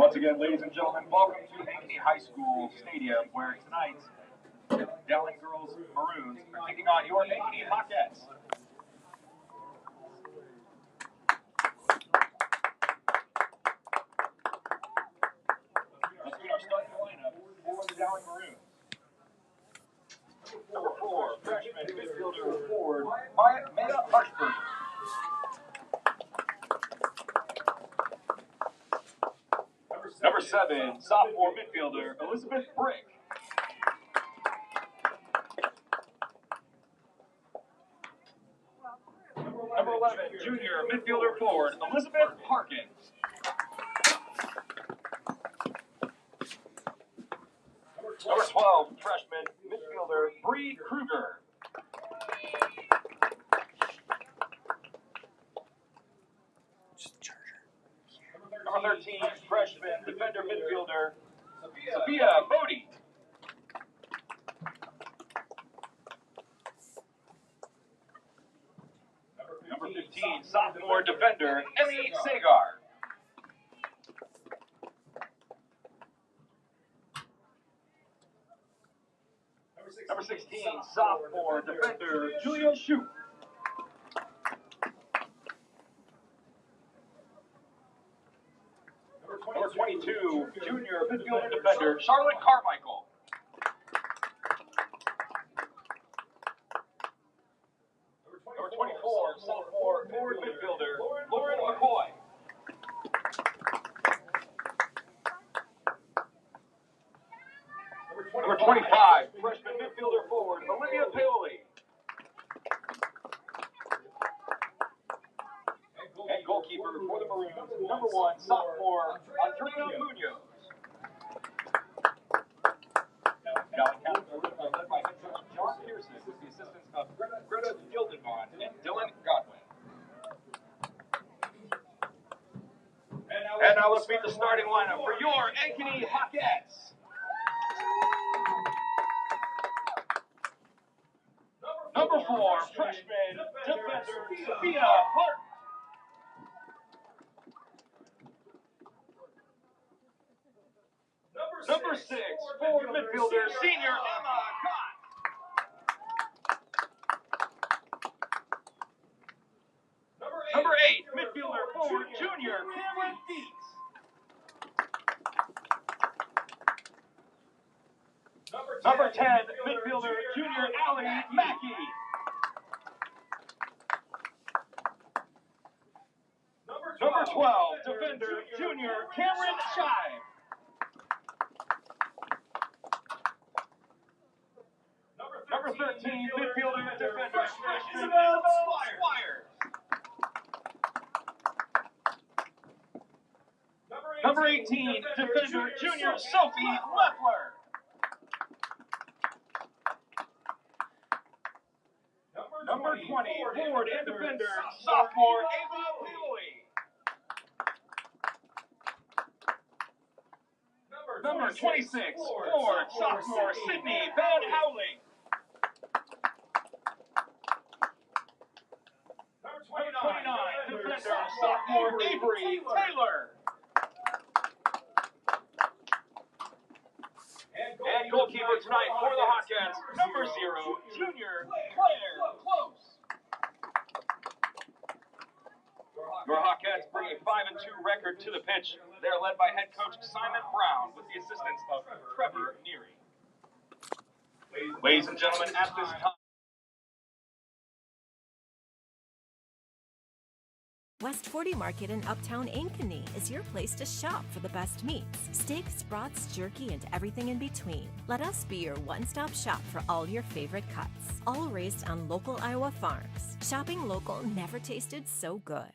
Once again, ladies and gentlemen, welcome to Ankeny High School Stadium, where tonight, Dowling Girls Maroons are taking on your Ankeny Hawkettes. Let's get our starting lineup for the Dowling Maroons. Number 4, freshman midfielder forward, Maya Harshberger. Number 7, sophomore midfielder, Elizabeth Brick. Number 11, junior midfielder forward, Elizabeth Harkin. Number 12, freshman midfielder, Bree Kruger. Number 13, freshman defender midfielder, Sophia Bodie. Number 15, sophomore defender, Emmy Sagar. Number 16, sophomore defender, Julia Shoup. Number 22, junior midfielder defender, Charlotte Carmichael. Number 24, sophomore forward midfielder, Lauren McCoy. Number 25, freshman midfielder forward, Olivia Paoli. And goalkeeper for the Maroons, number 1, sophomore, Andrea Munoz. Dowling County led by head coach John Pearson with the assistance of Greta Gildenbond and Dylan Godwin. And now let's meet the starting lineup for your Ankeny Hawkettes. Number 4, freshman defender, Sophia Hart. Number 6, forward midfielder, senior Emma Gott. Number 8, midfielder forward, junior Cameron Dietz. Number 10, midfielder, junior Allie Mackey. Number 12, defender, junior Cameron Shive. Number 13, midfielder and defender, Isabel Squires. Number 18, defender, junior Sophie Leffler. Number 20, forward and defender, sophomore Ava Paoli. Number 26, forward, sophomore Sydney Van Howling. Number 29, defender, sophomore Avery Taylor. And goalkeeper tonight for the Hawkettes, number 0, junior Claire Close. Your Hawkettes bring a 5-2 record to the pitch. They're led by head coach Simon Brown with the assistance of Trevor Neary. Ladies and gentlemen, at this time, West 40 Market in Uptown Ankeny is your place to shop for the best meats, steaks, brats, jerky, and everything in between. Let us be your one-stop shop for all your favorite cuts, all raised on local Iowa farms. Shopping local never tasted so good.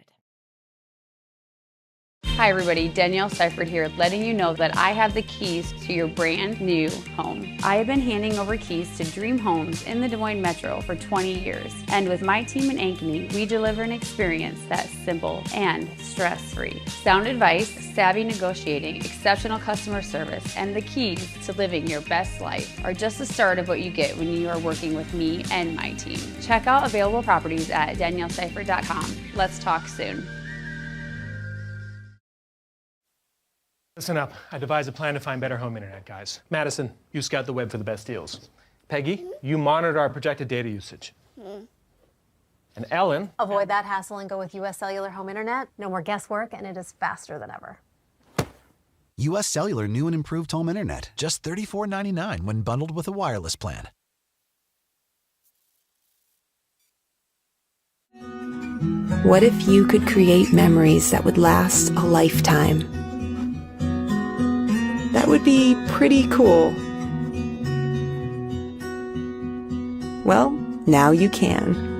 Hi everybody, Danielle Seifert here, letting you know that I have the keys to your brand new home. I have been handing over keys to Dream Homes in the Des Moines Metro for 20 years. And with my team in Ankeny, we deliver an experience that's simple and stress-free. Sound advice, savvy negotiating, exceptional customer service, and the keys to living your best life are just the start of what you get when you are working with me and my team. Check out available properties at danielleseifert.com. Let's talk soon. Listen up. I devised a plan to find better home internet, guys. Madison, you scout the web for the best deals. Peggy, you monitor our projected data usage. And Ellen... Avoid that hassle and go with U.S. Cellular Home Internet. No more guesswork, and it is faster than ever. U.S. Cellular new and improved home internet. Just $34.99 when bundled with a wireless plan. What if you could create memories that would last a lifetime? That would be pretty cool. Well, now you can.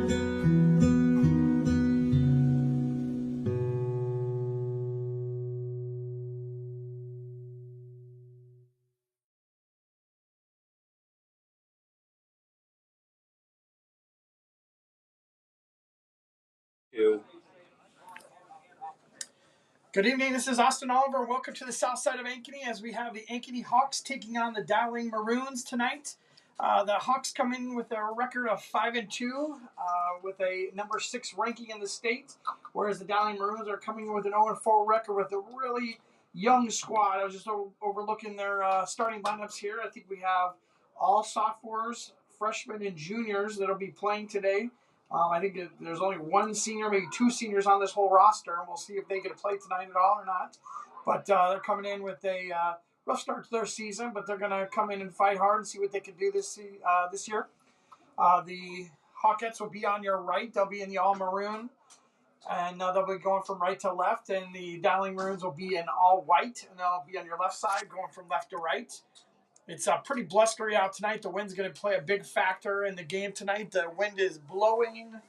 Good evening, this is Austin Oliver, and welcome to the south side of Ankeny as we have the Ankeny Hawks taking on the Dowling Maroons tonight. The Hawks come in with a record of 5-2 with a number 6 ranking in the state, whereas the Dowling Maroons are coming in with an 0-4 record with a really young squad. I was just overlooking their starting lineups here. I think we have all sophomores, freshmen, and juniors that will be playing today. I think there's only one senior, maybe 2 seniors on this whole roster, and we'll see if they get to play tonight at all or not. But they're coming in with a rough start to their season, but they're going to come in and fight hard and see what they can do this year. The Hawkettes will be on your right. They'll be in the all-maroon, and they'll be going from right to left. And the Dowling Maroons will be in all-white, and they'll be on your left side going from left to right. It's pretty blustery out tonight. The wind's going to play a big factor in the game tonight. The wind is blowing,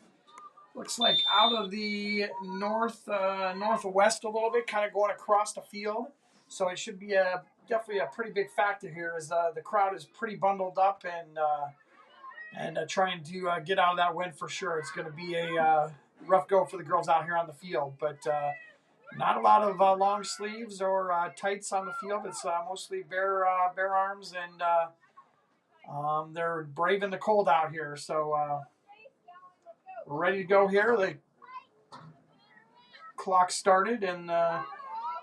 looks like out of the northwest a little bit, kind of going across the field. So it should be definitely a pretty big factor here as the crowd is pretty bundled up and trying to get out of that wind for sure. It's going to be a rough go for the girls out here on the field, but not a lot of long sleeves or tights on the field. It's mostly bare arms, and they're braving the cold out here. So we're ready to go here. The clock started, and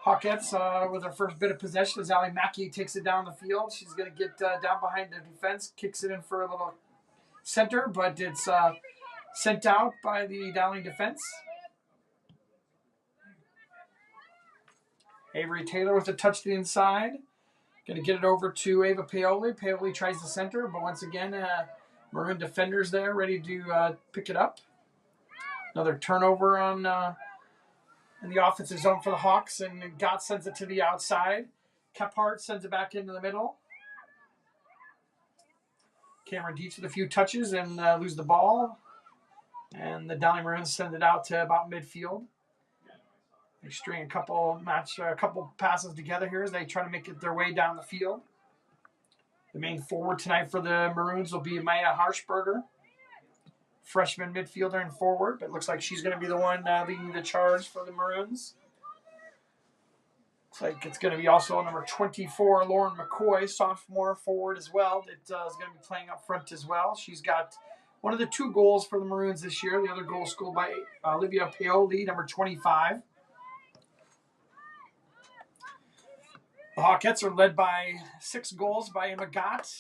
Hawkettes with their first bit of possession as Ali Mackey takes it down the field. She's going to get down behind the defense, kicks it in for a little center, but it's sent out by the Dowling defense. Avery Taylor with a touch to the inside. Going to get it over to Ava Paoli. Paoli tries the center, but once again, Maroon defenders there ready to pick it up. Another turnover in the offensive zone for the Hawks, and Gott sends it to the outside. Kephart sends it back into the middle. Cameron Dietz with a few touches and lose the ball. And the Dowling Maroons send it out to about midfield. They string a couple passes together here as they try to make it their way down the field. The main forward tonight for the Maroons will be Maya Harshberger, freshman midfielder and forward, but it looks like she's going to be the one leading the charge for the Maroons. Looks like it's going to be also number 24, Lauren McCoy, sophomore forward as well, that is going to be playing up front as well. She's got one of the 2 goals for the Maroons this year. The other goal scored by Olivia Paoli, number 25. The Hawkettes are led by 6 goals by Emma Gott.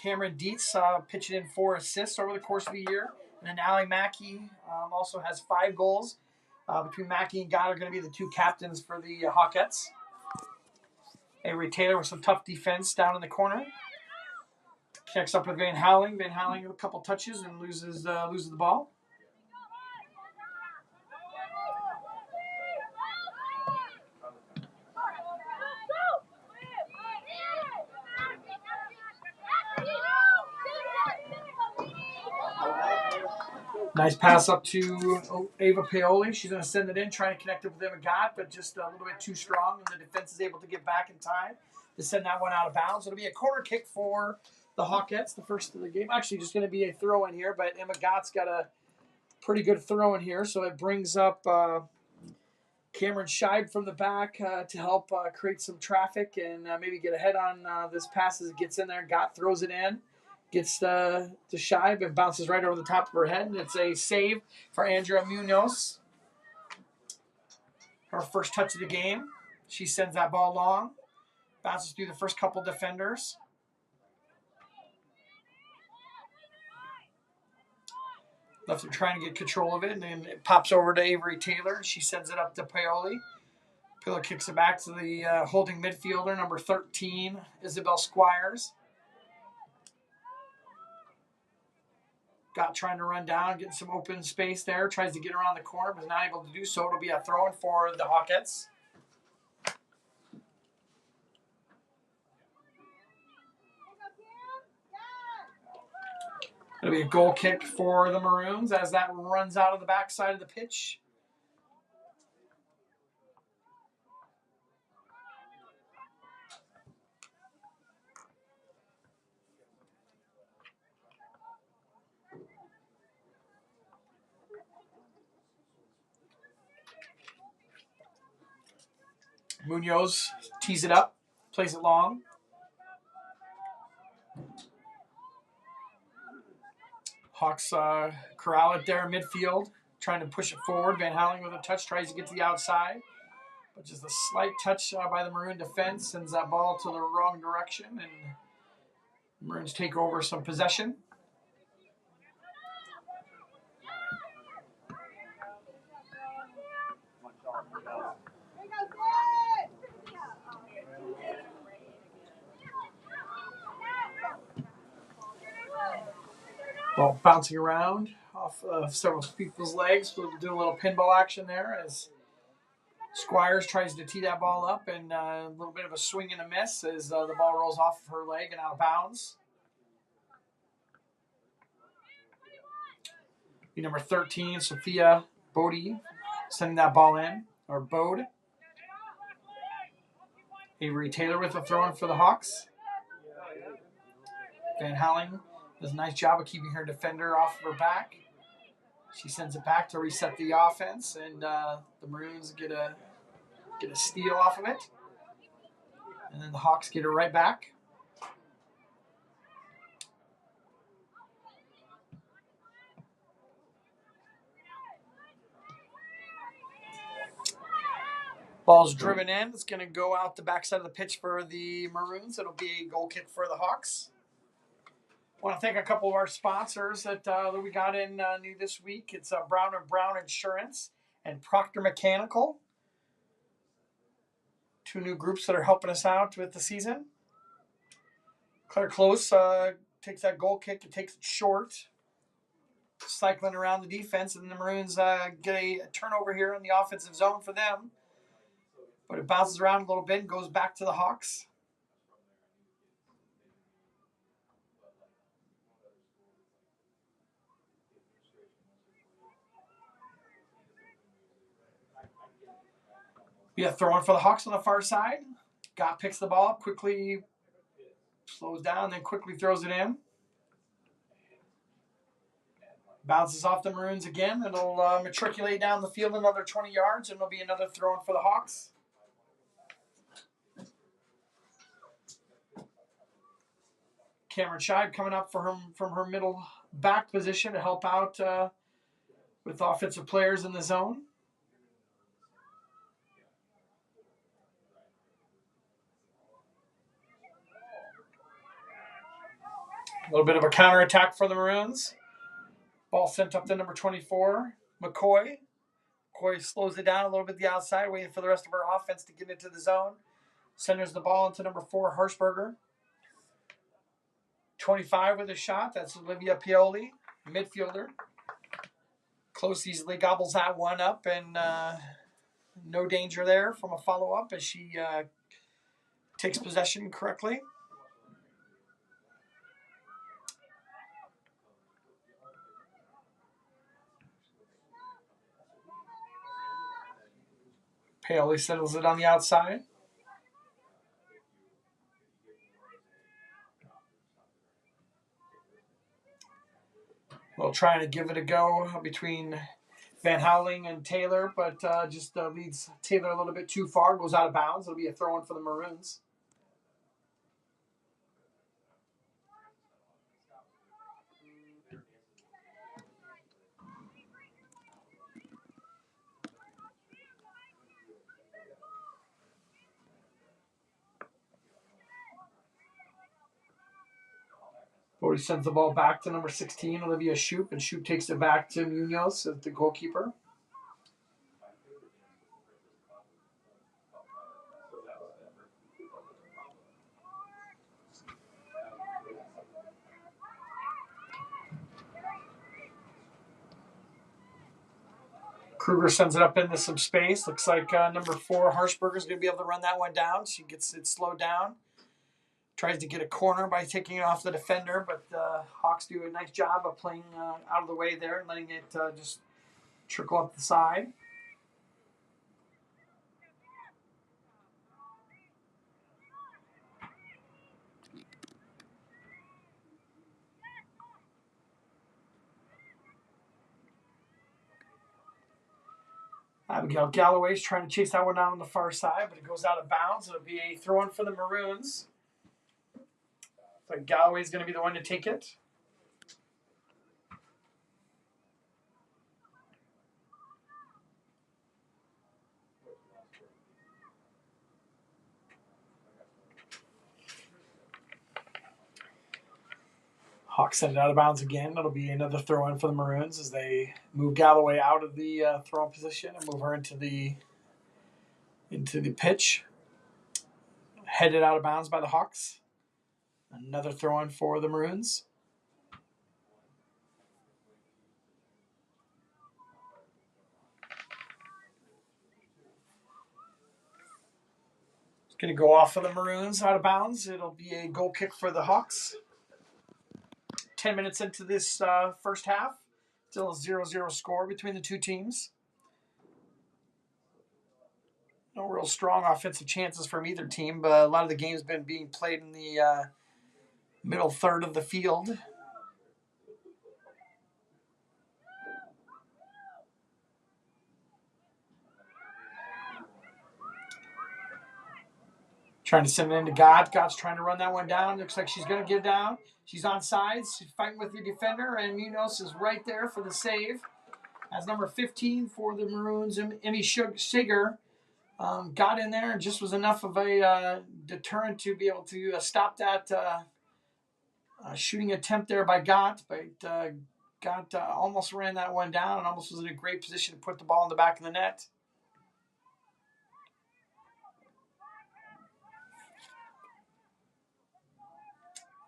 Cameron Dietz pitching in 4 assists over the course of the year. And then Ali Mackey also has 5 goals. Between Mackey and Gott are going to be the 2 captains for the Hawkettes. Avery Taylor with some tough defense down in the corner. Connects up with Van Howling. Van Howling with a couple touches and loses the ball. Nice pass up to Ava Paoli. She's going to send it in, trying to connect it with Emma Gott, but just a little bit too strong, and the defense is able to get back in time to send that one out of bounds. It'll be a corner kick for the Hawkettes, the first of the game. Actually, just going to be a throw in here, but Emma Gott's got a pretty good throw in here, so it brings up Cameron Scheib from the back to help create some traffic and maybe get ahead on this pass as it gets in there. Gott throws it in. Gets to Scheib and bounces right over the top of her head. And it's a save for Andrea Munoz. Her first touch of the game. She sends that ball long. Bounces through the first couple defenders. Left her trying to get control of it, and then it pops over to Avery Taylor. She sends it up to Paoli. Paoli kicks it back to the holding midfielder, number 13, Isabel Squires. Got trying to run down, getting some open space there. Tries to get around the corner, but is not able to do so. It'll be a throw-in for the Hawkettes. It'll be a goal kick for the Maroons as that runs out of the backside of the pitch. Munoz tees it up, plays it long. Hawks corral it there in midfield, trying to push it forward. Van Halen with a touch, tries to get to the outside. But just a slight touch by the Maroon defense sends that ball to the wrong direction, and the Maroons take over some possession. Ball bouncing around off several people's legs. We'll do a little pinball action there as Squires tries to tee that ball up, and a little bit of a swing and a miss as the ball rolls off of her leg and out of bounds. Be number 13, Sophia Bodie, sending that ball in, or Bode. Avery Taylor with a throw-in for the Hawks. Van Halen does a nice job of keeping her defender off of her back. She sends it back to reset the offense, and the Maroons get a steal off of it. And then the Hawks get it right back. Ball's driven in. It's going to go out the backside of the pitch for the Maroons. It'll be a goal kick for the Hawks. I want to thank a couple of our sponsors that we got in new this week. It's Brown & Brown Insurance and Proctor Mechanical. Two new groups that are helping us out with the season. Claire Close takes that goal kick and takes it short, cycling around the defense, and the Maroons get a turnover here in the offensive zone for them. But it bounces around a little bit and goes back to the Hawks. Be a throw-in for the Hawks on the far side. Gott picks the ball up, quickly slows down, then quickly throws it in. Bounces off the Maroons again. It'll matriculate down the field another 20 yards, and it'll be another throw-in for the Hawks. Cameron Scheid coming up from her middle back position to help out with offensive players in the zone. A little bit of a counterattack for the Maroons. Ball sent up to number 24, McCoy. McCoy slows it down a little bit the outside, waiting for the rest of her offense to get into the zone. Centers the ball into number 4, Harshberger. 25 with a shot. That's Olivia Pioli, midfielder. Close easily gobbles that one up, and no danger there from a follow-up as she takes possession correctly. Paoli settles it on the outside. Well, trying to give it a go between Van Houweling and Taylor, but just leads Taylor a little bit too far, goes out of bounds. It'll be a throw-in for the Maroons. Cody sends the ball back to number 16, Olivia Shoup, and Shoup takes it back to Munoz as the goalkeeper. Kruger sends it up into some space. Looks like number 4, Harshberger, is going to be able to run that one down. She gets it slowed down. Tries to get a corner by taking it off the defender, but Hawks do a nice job of playing out of the way there and letting it just trickle up the side. Abigail Galloway's trying to chase that one down on the far side, but it goes out of bounds. It'll be a throw-in for the Maroons. So Galloway's going to be the one to take it. Hawks send it out of bounds again. It'll be another throw-in for the Maroons as they move Galloway out of the throw-in position and move her into the pitch. Headed out of bounds by the Hawks. Another throw-in for the Maroons. It's going to go off of the Maroons out of bounds. It'll be a goal kick for the Hawks. 10 minutes into this first half. Still a 0-0 score between the two teams. No real strong offensive chances from either team, but a lot of the game's been being played in the middle third of the field. Trying to send it into God. God's trying to run that one down. Looks like she's going to get down. She's on sides. She's fighting with the defender, and Munoz is right there for the save. As number 15 for the Maroons, Emmy Shiger got in there and just was enough of a deterrent to be able to stop that shooting attempt there by Gott. But Gott almost ran that one down and almost was in a great position to put the ball in the back of the net.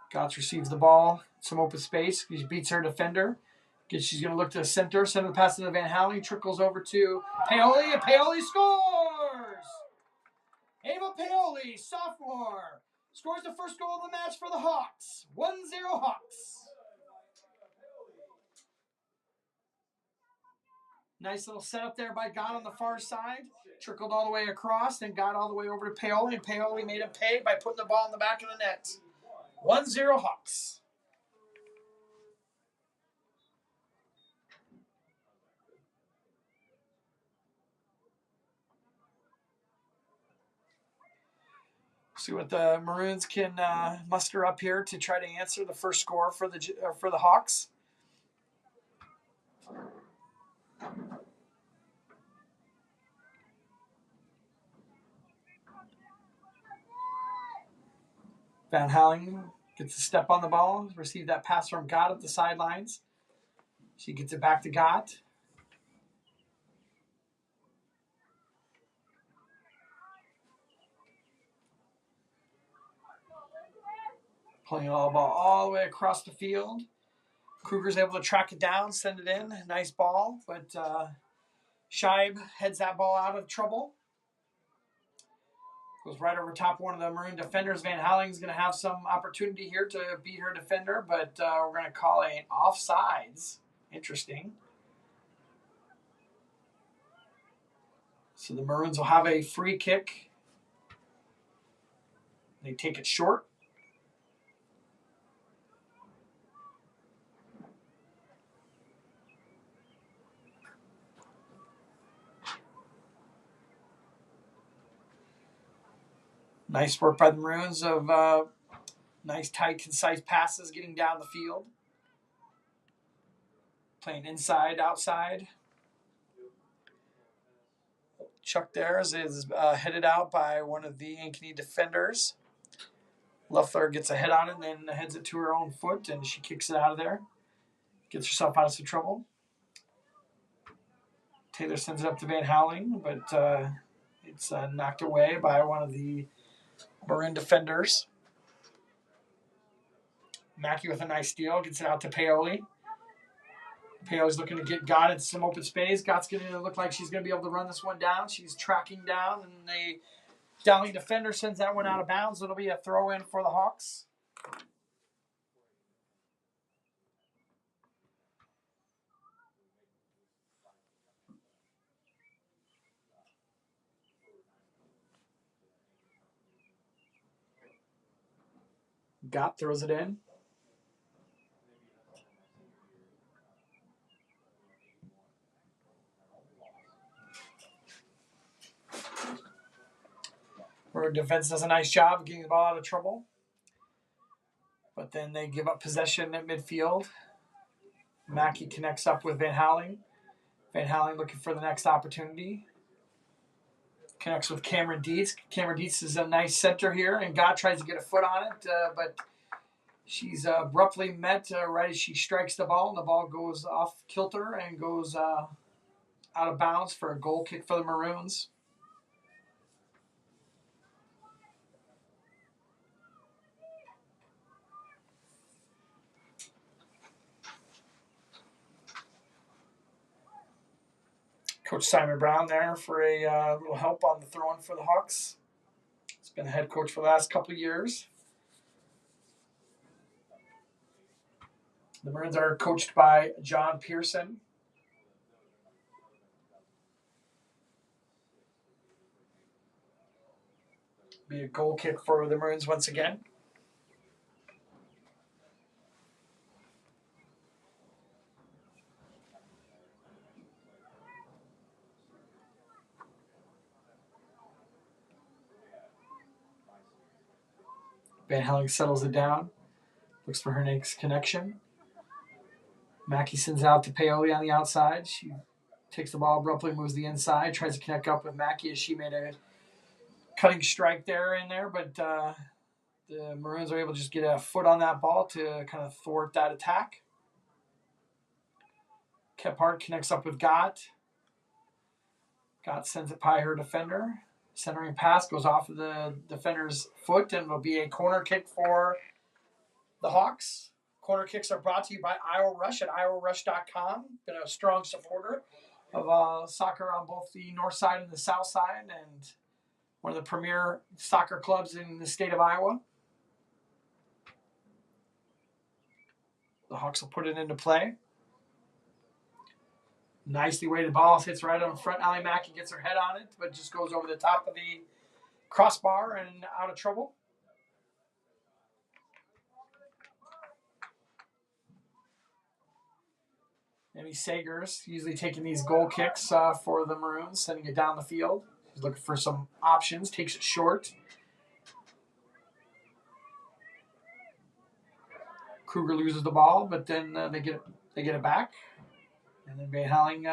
Gotts receives the ball, some open space. He beats her defender. She's going to look to the center. Send the pass to Van Halen. Trickles over to Paoli, and Paoli scores! Ava Paoli, sophomore, scores the first goal of the match for the Hawks. 1-0 Hawks. Nice little setup there by Gott on the far side. Trickled all the way across and got all the way over to Paoli, and Paoli made him pay by putting the ball in the back of the net. 1-0 Hawks. See what the Maroons can muster up here to try to answer the first score for the Hawks. Van Halen gets a step on the ball, received that pass from Gott at the sidelines. She gets it back to Gott. Playing all the ball all the way across the field. Kruger's able to track it down, send it in. Nice ball, but Scheib heads that ball out of trouble. Goes right over top one of the Maroon defenders. Van Halen's going to have some opportunity here to beat her defender, but we're going to call an offsides. Interesting. So the Maroons will have a free kick. They take it short. Nice work by the Maroons of nice, tight, concise passes getting down the field. Playing inside, outside. Chuck there is headed out by one of the Ankeny defenders. Luffler gets a head on it and then heads it to her own foot, and she kicks it out of there. Gets herself out of some trouble. Taylor sends it up to Van Howling, but it's knocked away by one of the Maroon defenders. Mackey with a nice steal. Gets it out to Paoli. Paoli's looking to get Gott into some open space. Gott's going to look like she's going to be able to run this one down. She's tracking down, and the Dowling defender sends that one out of bounds. It'll be a throw-in for the Hawks. Gott throws it in. Our defense does a nice job of getting the ball out of trouble. But then they give up possession at midfield. Mackey connects up with Van Howling. Van Howling looking for the next opportunity. Connects with Cameron Dietz. Cameron Dietz is a nice center here, and Gott tries to get a foot on it, but she's abruptly met right as she strikes the ball, and the ball goes off kilter and goes out of bounds for a goal kick for the Maroons. Coach Simon Brown there for a little help on the throw-in for the Hawks. He's been the head coach for the last couple of years. The Maroons are coached by John Pearson. Be a goal kick for the Maroons once again. Van Howling settles it down. Looks for her next connection. Mackey sends out to Paoli on the outside. She takes the ball abruptly, moves the inside, tries to connect up with Mackey as she made a cutting strike there, but the Maroons are able to just get a foot on that ball to kind of thwart that attack. Kephart connects up with Gott. Gott sends it by her defender. Centering pass goes off of the defender's foot, and will be a corner kick for the Hawks. Corner kicks are brought to you by Iowa Rush at iowarush.com. Been a strong supporter of soccer on both the north side and the south side, and one of the premier soccer clubs in the state of Iowa. The Hawks will put it into play. Nicely weighted ball, hits right on the front. Allie Mackey gets her head on it, but just goes over the top of the crossbar and out of trouble. Amy Sagers usually taking these goal kicks for the Maroons, sending it down the field. She's looking for some options, takes it short. Kruger loses the ball, but then they get it back. And then Van Howling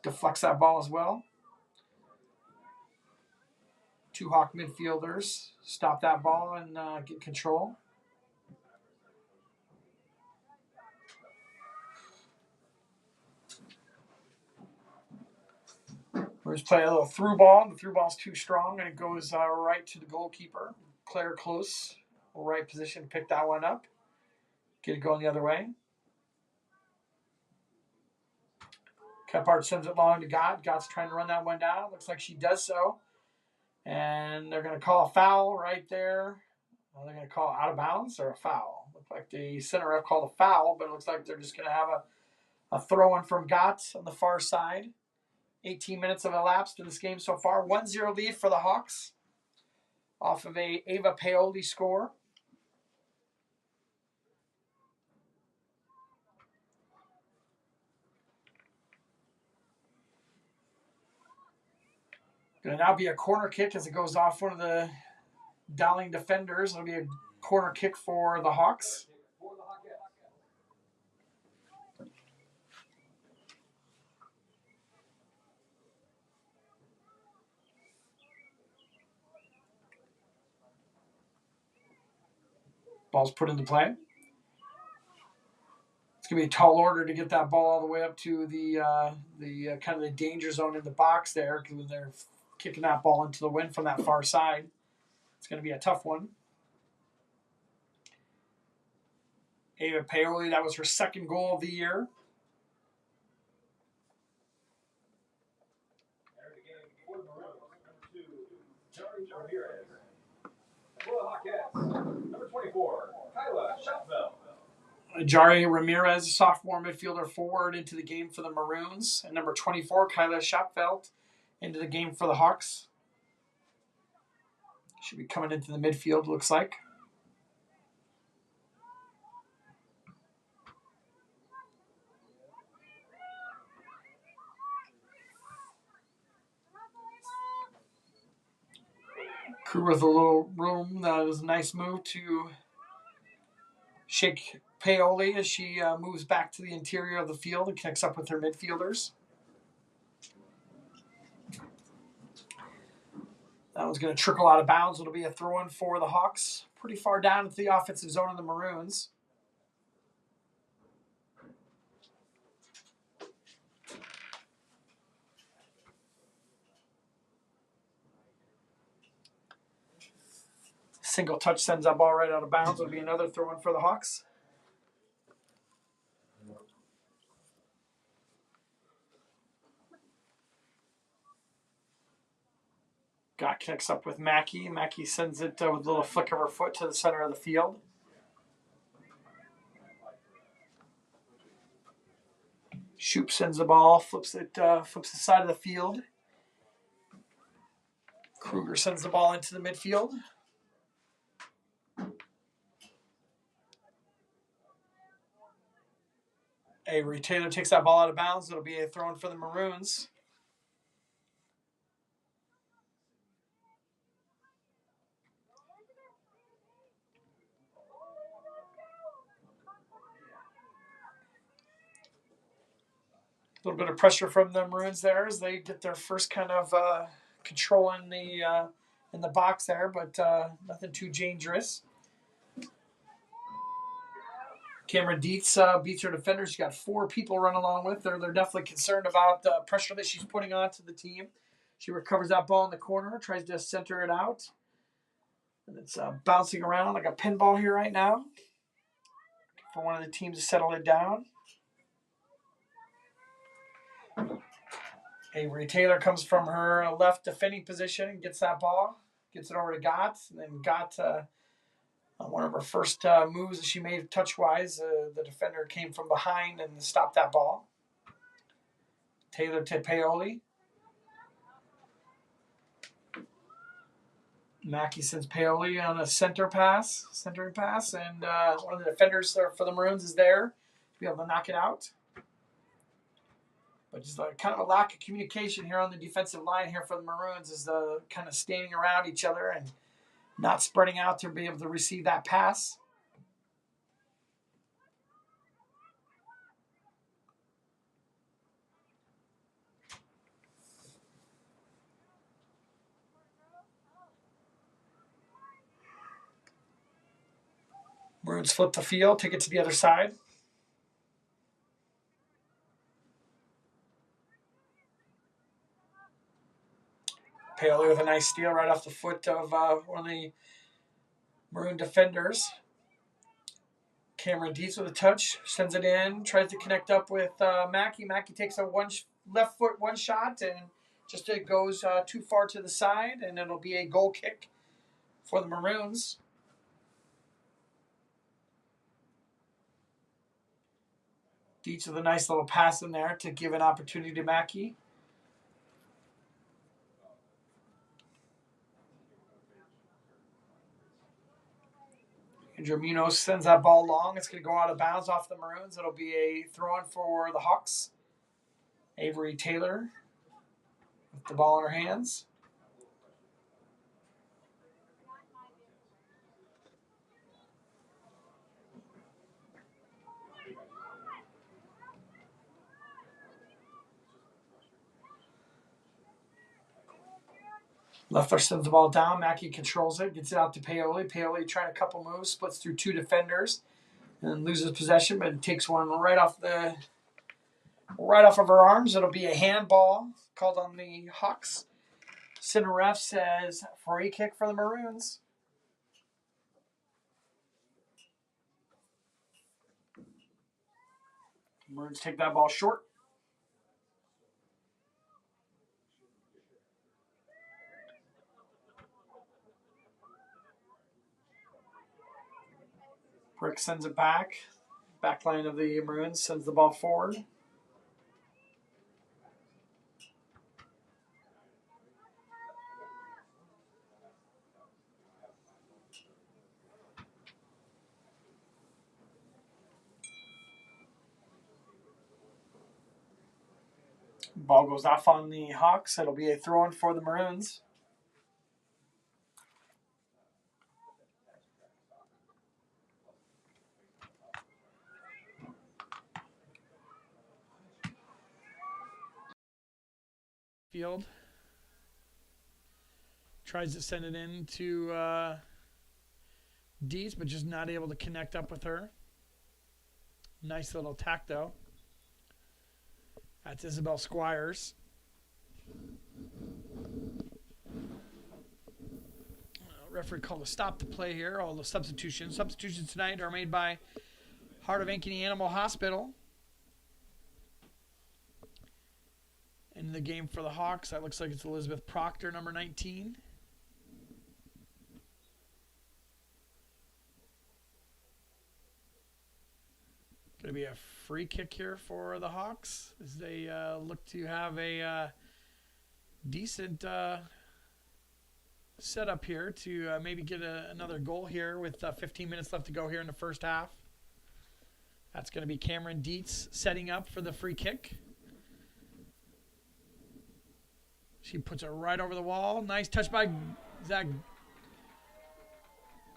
deflects that ball as well. Two Hawk midfielders stop that ball and get control. We're just playing a little through ball. The through ball's too strong, and it goes right to the goalkeeper. Claire Close, right position to pick that one up. Get it going the other way. Kephart sends it long to Gott. Gott's trying to run that one down. Looks like she does so. And they're going to call a foul right there. Are they going to call out of bounds or a foul? Looks like the center ref called a foul, but it looks like they're just going to have a throw-in from Gott on the far side. 18 minutes have elapsed in this game so far. 1-0 lead for the Hawks off of a Ava Paoli score. Going to now be a corner kick as it goes off one of the Dowling defenders. It'll be a corner kick for the Hawks. Ball's put into play. It's going to be a tall order to get that ball all the way up to the kind of the danger zone in the box there, because when they're kicking that ball into the wind from that far side, it's going to be a tough one. Ava Paoli, that was her second goal of the year. Number 24, Kyla Shotwell. Jari Ramirez, a sophomore midfielder forward, into the game for the Maroons. And number 24, Kyla Schapfeld, into the game for the Hawks. Should be coming into the midfield, looks like. Crew with a little room. That was a nice move to shake Paoli as she moves back to the interior of the field and connects up with her midfielders. That one's going to trickle out of bounds. It'll be a throw-in for the Hawks. Pretty far down into the offensive zone of the Maroons. Single touch sends that ball right out of bounds. It'll be another throw-in for the Hawks. Got connects up with Mackey. Mackey sends it with a little flick of her foot to the center of the field. Shoop sends the ball, flips the side of the field. Kruger sends the ball into the midfield. Avery Taylor takes that ball out of bounds. It'll be a throw-in for the Maroons. A little bit of pressure from the Maroons there as they get their first kind of control in the box there, but nothing too dangerous. Cameron Dietz beats her defender. She's got 4 people running along with her. They're definitely concerned about the pressure that she's putting on to the team. She recovers that ball in the corner, tries to center it out. And it's bouncing around like a pinball here right now for one of the teams to settle it down. Avery Taylor comes from her left defending position and gets that ball, gets it over to Gott, and then Gott, one of her first moves that she made touch-wise, the defender came from behind and stopped that ball. Taylor to Paoli. Mackey sends Paoli on a centering pass, and one of the defenders for the Maroons is there to be able to knock it out. But just kind of a lack of communication here on the defensive line here for the Maroons is kind of standing around each other and not spreading out to be able to receive that pass. Maroons flip the field, take it to the other side. Paoli with a nice steal right off the foot of one of the Maroon defenders. Cameron Dietz with a touch, sends it in, tries to connect up with Mackey. Mackey takes a left foot one shot, and just it goes too far to the side, and it'll be a goal kick for the Maroons. Dietz with a nice little pass in there to give an opportunity to Mackey. Andrew Munoz sends that ball long. It's going to go out of bounds off the Maroons. It'll be a throw-in for the Hawks. Avery Taylor with the ball in her hands. Leffler sends the ball down. Mackey controls it, gets it out to Paoli. Paoli trying a couple moves, splits through 2 defenders, and loses possession, but takes one right off of her arms. It'll be a handball called on the Hawks. Center ref says free kick for the Maroons. Maroons take that ball short. Brick sends it back. Backline of the Maroons sends the ball forward. Ball goes off on the Hawks. It'll be a throw-in for the Maroons. Field tries to send it in to Dees, but just not able to connect up with her. Nice little attack, though. That's Isabel Squires. Referee called a stop to play here. All the substitutions. Substitutions tonight are made by Heart of Ankeny Animal Hospital. In the game for the Hawks, that looks like it's Elizabeth Proctor, number 19. Going to be a free kick here for the Hawks as they look to have a decent setup here to maybe get another goal here with 15 minutes left to go here in the first half. That's going to be Cameron Dietz setting up for the free kick. She puts it right over the wall. Nice touch by Zach.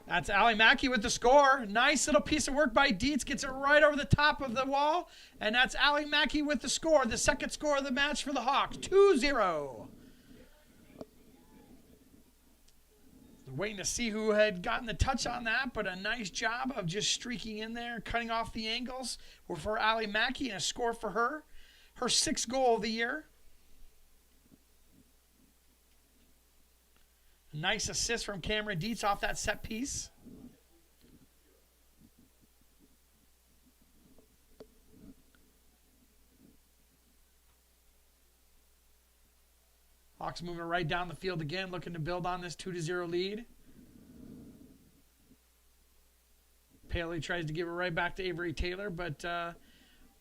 That's Allie Mackey with the score. Nice little piece of work by Dietz. Gets it right over the top of the wall. And that's Allie Mackey with the score. The second score of the match for the Hawks. 2-0. Waiting to see who had gotten the touch on that, but a nice job of just streaking in there, cutting off the angles for Allie Mackey, and a score for her. Her 6th goal of the year. Nice assist from Cameron Dietz off that set piece. Hawks moving right down the field again, looking to build on this 2-0 lead. Paley tries to give it right back to Avery Taylor, but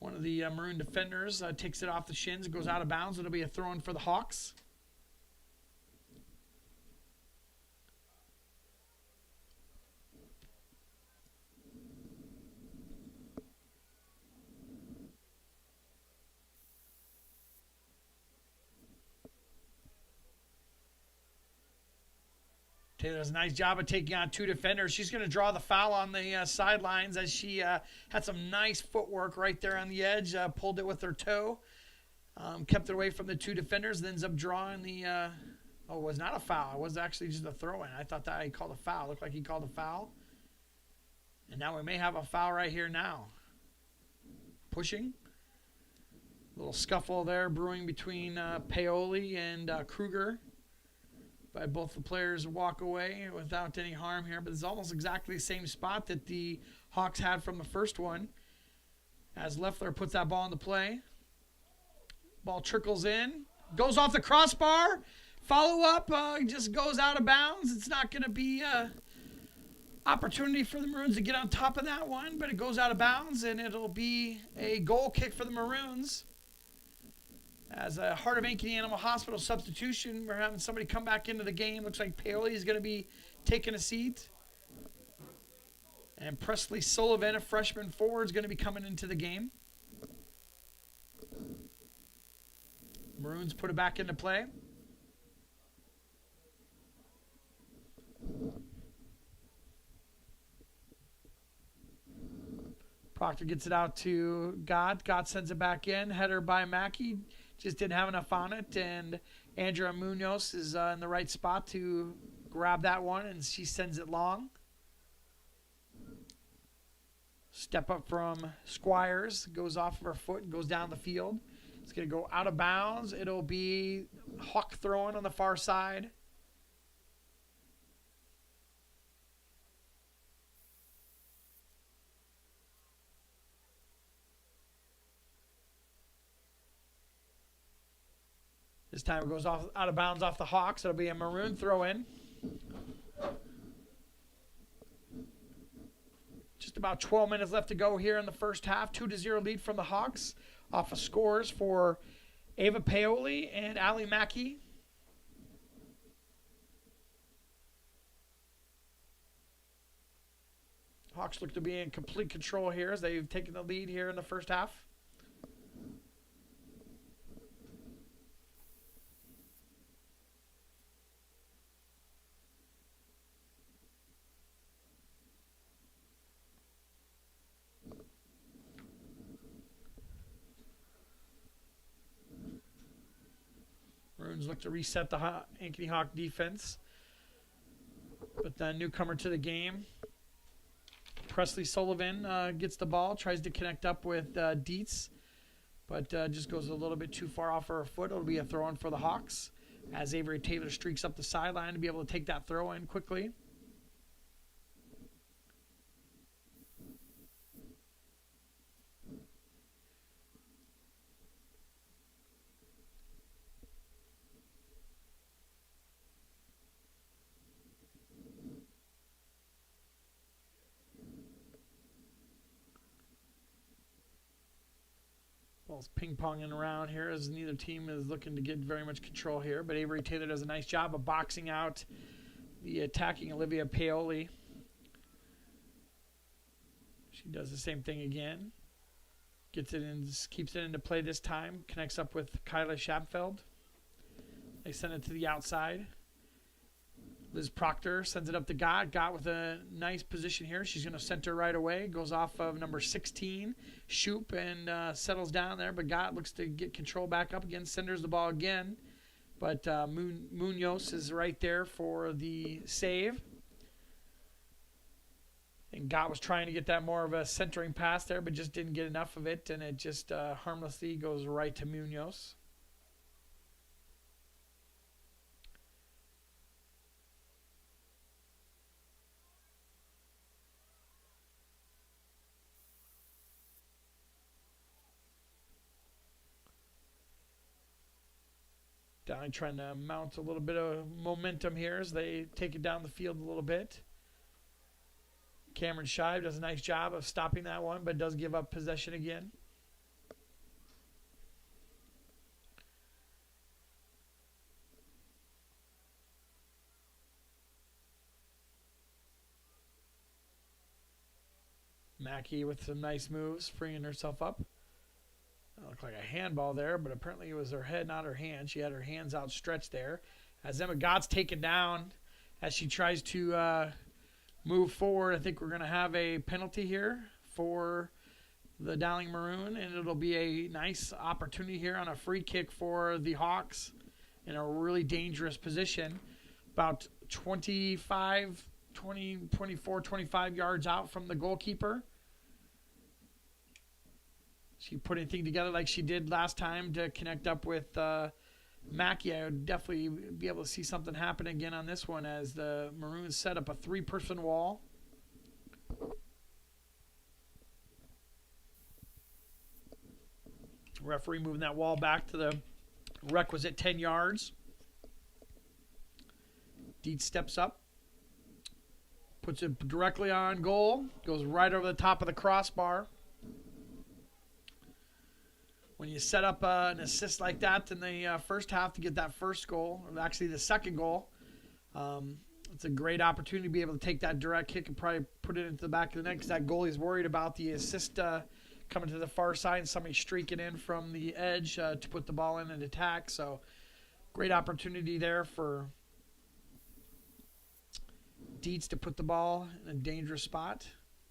one of the Maroon defenders takes it off the shins. It goes out of bounds. It'll be a throw-in for the Hawks. Taylor does a nice job of taking on 2 defenders. She's going to draw the foul on the sidelines as she had some nice footwork right there on the edge. Pulled it with her toe. Kept it away from the 2 defenders. Then ends up drawing the... it was not a foul. It was actually just a throw-in. I thought that he called a foul. Looked like he called a foul. And now we may have a foul right here now. Pushing. A little scuffle there brewing between Paoli and Kruger. By both the players walk away without any harm here. But it's almost exactly the same spot that the Hawks had from the first one. As Leffler puts that ball into play. Ball trickles in. Goes off the crossbar. Follow-up just goes out of bounds. It's not going to be an opportunity for the Maroons to get on top of that one. But it goes out of bounds, and it'll be a goal kick for the Maroons. As a Heart of Ankeny Animal Hospital substitution, we're having somebody come back into the game. Looks like Paoli is going to be taking a seat. And Presley Sullivan, a freshman forward, is going to be coming into the game. Maroons put it back into play. Proctor gets it out to Gott. Gott sends it back in. Header by Mackey. Just didn't have enough on it, and Andrea Munoz is in the right spot to grab that one, and she sends it long. Step up from Squires, goes off of her foot and goes down the field. It's going to go out of bounds. It'll be Hawk throwing on the far side. This time it goes off out of bounds off the Hawks. It'll be a Maroon throw-in. Just about 12 minutes left to go here in the first half. 2-0 lead from the Hawks off of scores for Ava Paoli and Ali Mackey. Hawks look to be in complete control here as they've taken the lead here in the first half. Maroons look to reset the Ankeny Hawk defense. But the newcomer to the game, Presley Sullivan, gets the ball, tries to connect up with Dietz, but just goes a little bit too far off her foot. It'll be a throw-in for the Hawks as Avery Taylor streaks up the sideline to be able to take that throw-in quickly. Ball's ping-ponging around here as neither team is looking to get very much control here. But Avery Taylor does a nice job of boxing out the attacking Olivia Paoli. She does the same thing again. Gets it in, keeps it into play this time. Connects up with Kyla Schabfeld. They send it to the outside. Liz Proctor sends it up to Gott. Gott with a nice position here. She's going to center right away. Goes off of number 16, Shoop, and settles down there. But Gott looks to get control back up again. Centers the ball again. But Munoz is right there for the save. And Gott was trying to get that more of a centering pass there, but just didn't get enough of it. And it just harmlessly goes right to Munoz. Dowling trying to mount a little bit of momentum here as they take it down the field a little bit. Cameron Shive does a nice job of stopping that one, but does give up possession again. Mackey with some nice moves, freeing herself up. Looked like a handball there, but apparently it was her head, not her hand. She had her hands outstretched there. As Emma Gott's taken down as she tries to move forward. I think we're going to have a penalty here for the Dowling Maroon, and it'll be a nice opportunity here on a free kick for the Hawks in a really dangerous position. About 24, 25 yards out from the goalkeeper. She put anything together like she did last time to connect up with Mackey. I would definitely be able to see something happen again on this one as the Maroons set up a three-person wall. Referee moving that wall back to the requisite 10 yards. Dietz steps up, puts it directly on goal, goes right over the top of the crossbar. When you set up an assist like that in the first half to get that first goal, or actually the second goal, it's a great opportunity to be able to take that direct kick and probably put it into the back of the net because that goalie is worried about the assist coming to the far side and somebody streaking in from the edge to put the ball in and attack. So great opportunity there for Dietz to put the ball in a dangerous spot.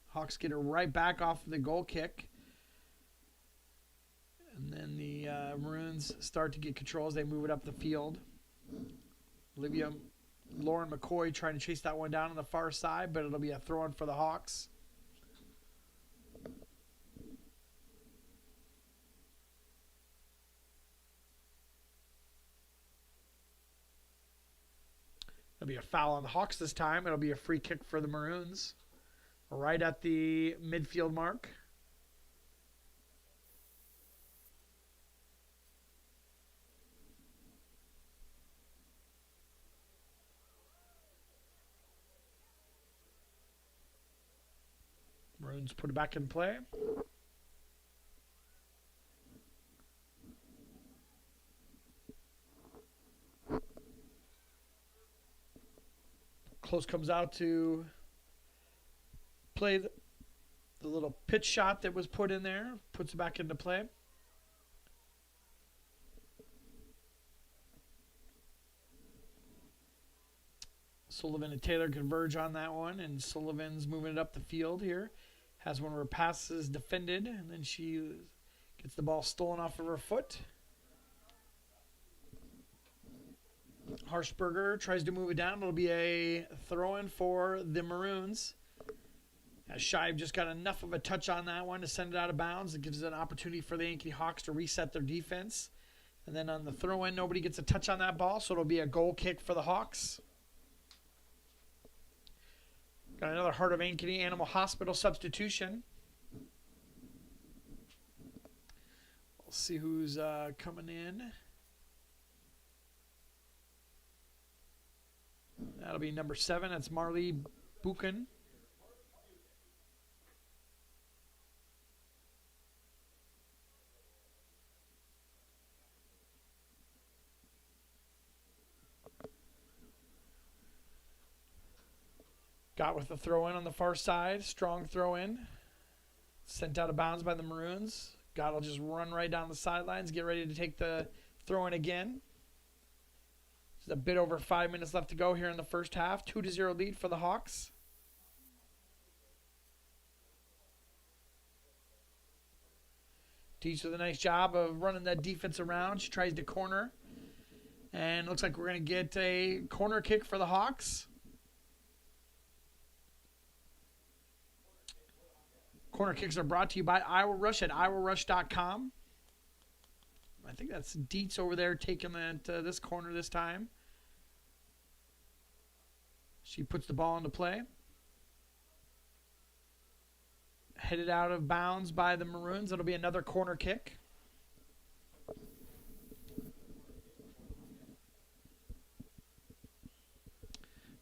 Hawks get her right back off of the goal kick. And then the Maroons start to get control as they move it up the field. Lauren McCoy trying to chase that one down on the far side, but it'll be a throw-in for the Hawks. It'll be a foul on the Hawks this time. It'll be a free kick for the Maroons, right at the midfield mark. Maroons put it back in play. Close comes out to play the little pitch shot that was put in there. Puts it back into play. Sullivan and Taylor converge on that one, and Sullivan's moving it up the field here. Has one of her passes defended, and then she gets the ball stolen off of her foot. Harshberger tries to move it down. It'll be a throw-in for the Maroons. As Shive just got enough of a touch on that one to send it out of bounds. It gives it an opportunity for the Ankeny Hawks to reset their defense. And then on the throw-in, nobody gets a touch on that ball, so it'll be a goal kick for the Hawks. Got another Heart of Ankeny Animal Hospital substitution. We'll see who's coming in. That'll be number 7. That's Marley Buchan. Got with the throw-in on the far side. Strong throw-in. Sent out of bounds by the Maroons. Gott will just run right down the sidelines. Get ready to take the throw-in again. There's a bit over 5 minutes left to go here in the first half. 2-0 lead for the Hawks. Teach does a nice job of running that defense around. She tries to corner. And looks like we're going to get a corner kick for the Hawks. Corner kicks are brought to you by Iowa Rush at iowarush.com. I think that's Dietz over there taking this corner this time. She puts the ball into play. Headed out of bounds by the Maroons. It'll be another corner kick.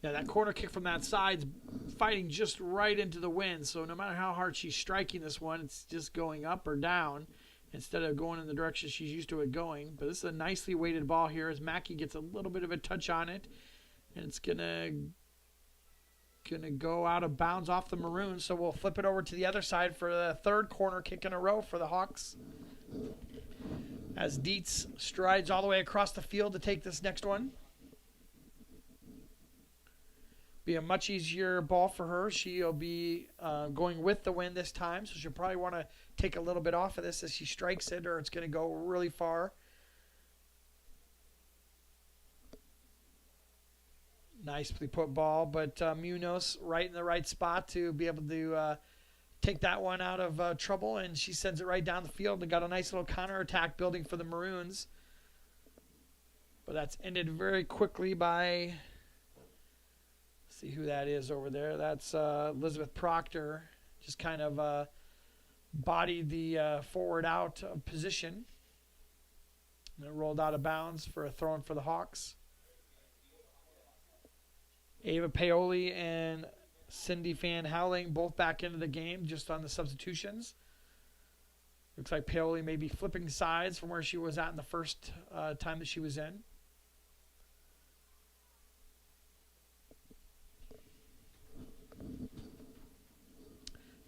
Yeah, that corner kick from that side's fighting just right into the wind. So no matter how hard she's striking this one, it's just going up or down instead of going in the direction she's used to it going. But this is a nicely weighted ball here as Mackey gets a little bit of a touch on it. And it's gonna go out of bounds off the Maroons. So we'll flip it over to the other side for the third corner kick in a row for the Hawks. As Dietz strides all the way across the field to take this next one. Be a much easier ball for her. She'll be going with the wind this time, so she'll probably want to take a little bit off of this as she strikes it, or it's going to go really far. Nicely put ball, but Munoz right in the right spot to be able to take that one out of trouble, and she sends it right down the field and got a nice little counterattack building for the Maroons. But that's ended very quickly by... See who that is over there. That's Elizabeth Proctor. Just kind of bodied the forward out of position. And it rolled out of bounds for a throw-in for the Hawks. Ava Paoli and Cindy Van Howling both back into the game just on the substitutions. Looks like Paoli may be flipping sides from where she was at in the first time that she was in.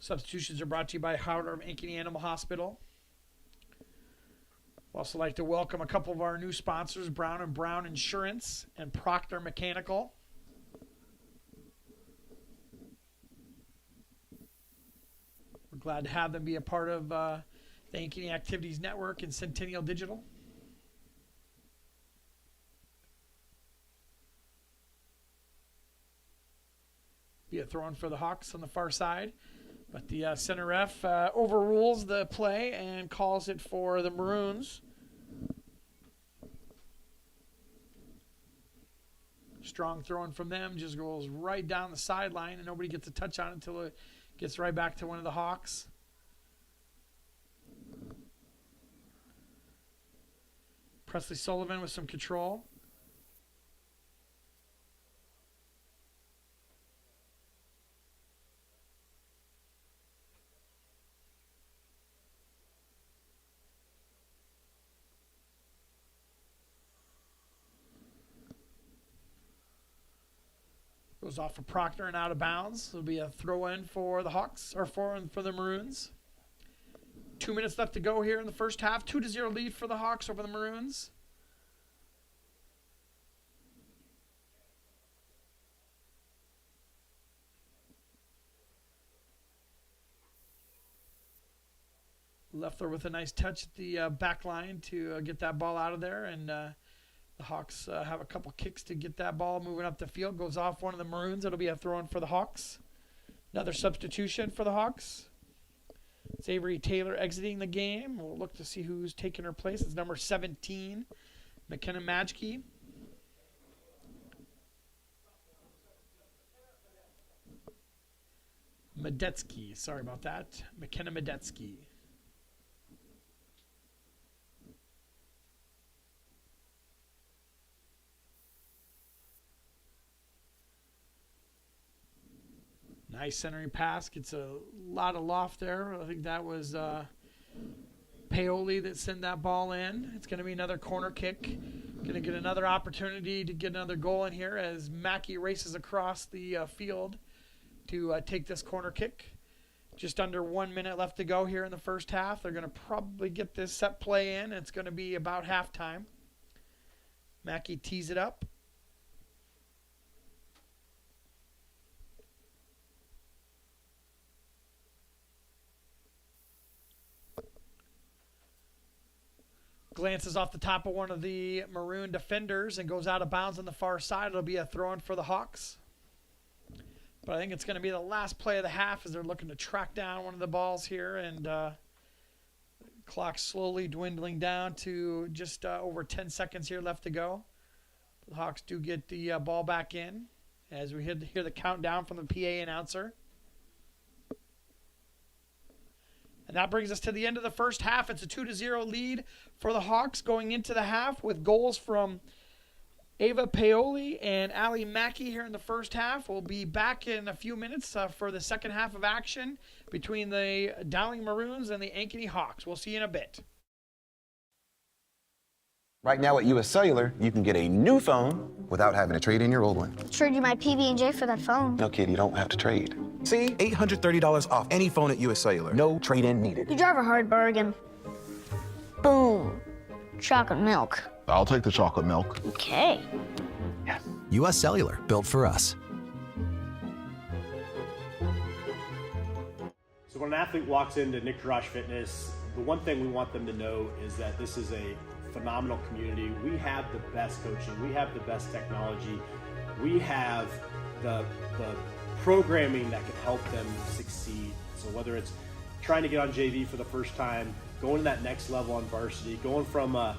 Substitutions are brought to you by Heart of Ankeny Animal Hospital. We'd also like to welcome a couple of our new sponsors, Brown & Brown Insurance and Proctor Mechanical. We're glad to have them be a part of the Ankeny Activities Network and Centennial Digital. Be a throw-in for the Hawks on the far side. But the center ref overrules the play and calls it for the Maroons. Strong throw-in from them, just goes right down the sideline, and nobody gets a touch on it until it gets right back to one of the Hawks. Presley Sullivan with some control. Goes off for Proctor and out of bounds. It'll be a throw-in for the Hawks, or for the Maroons. 2 minutes left to go here in the first half. 2-0 lead for the Hawks over the Maroons. Leffler with a nice touch at the back line to get that ball out of there, and the Hawks have a couple kicks to get that ball moving up the field. Goes off one of the Maroons. It'll be a throw-in for the Hawks. Another substitution for the Hawks. It's Avery Taylor exiting the game. We'll look to see who's taking her place. It's number 17, McKenna Majke. Medetsky, sorry about that. McKenna Medetsky. Nice centering pass. Gets a lot of loft there. I think that was Paoli that sent that ball in. It's going to be another corner kick. Going to get another opportunity to get another goal in here as Mackey races across the field to take this corner kick. Just under 1 minute left to go here in the first half. They're going to probably get this set play in. It's going to be about halftime. Mackey tees it up. Glances off the top of one of the Maroon defenders and goes out of bounds on the far side. It'll be a throw-in for the Hawks. But I think it's going to be the last play of the half as they're looking to track down one of the balls here. And clock slowly dwindling down to just over 10 seconds here left to go. The Hawks do get the ball back in as we hear the countdown from the PA announcer. And that brings us to the end of the first half. It's a 2-0 lead for the Hawks going into the half with goals from Ava Paoli and Allie Mackey here in the first half. We'll be back in a few minutes for the second half of action between the Dowling Maroons and the Ankeny Hawks. We'll see you in a bit. Right now at US Cellular, you can get a new phone without having to trade in your old one. Trade you my PB&J for that phone. No, kid, you don't have to trade. See? $830 off any phone at US Cellular. No trade-in needed. You drive a hard bargain. Boom. Chocolate milk. I'll take the chocolate milk. Okay. Yes. US Cellular, built for us. So when an athlete walks into Nick Drosh Fitness, the one thing we want them to know is that this is a phenomenal community. We have the best coaching. We have the best technology. We have the programming that can help them succeed. So whether it's trying to get on JV for the first time, going to that next level on varsity, going from a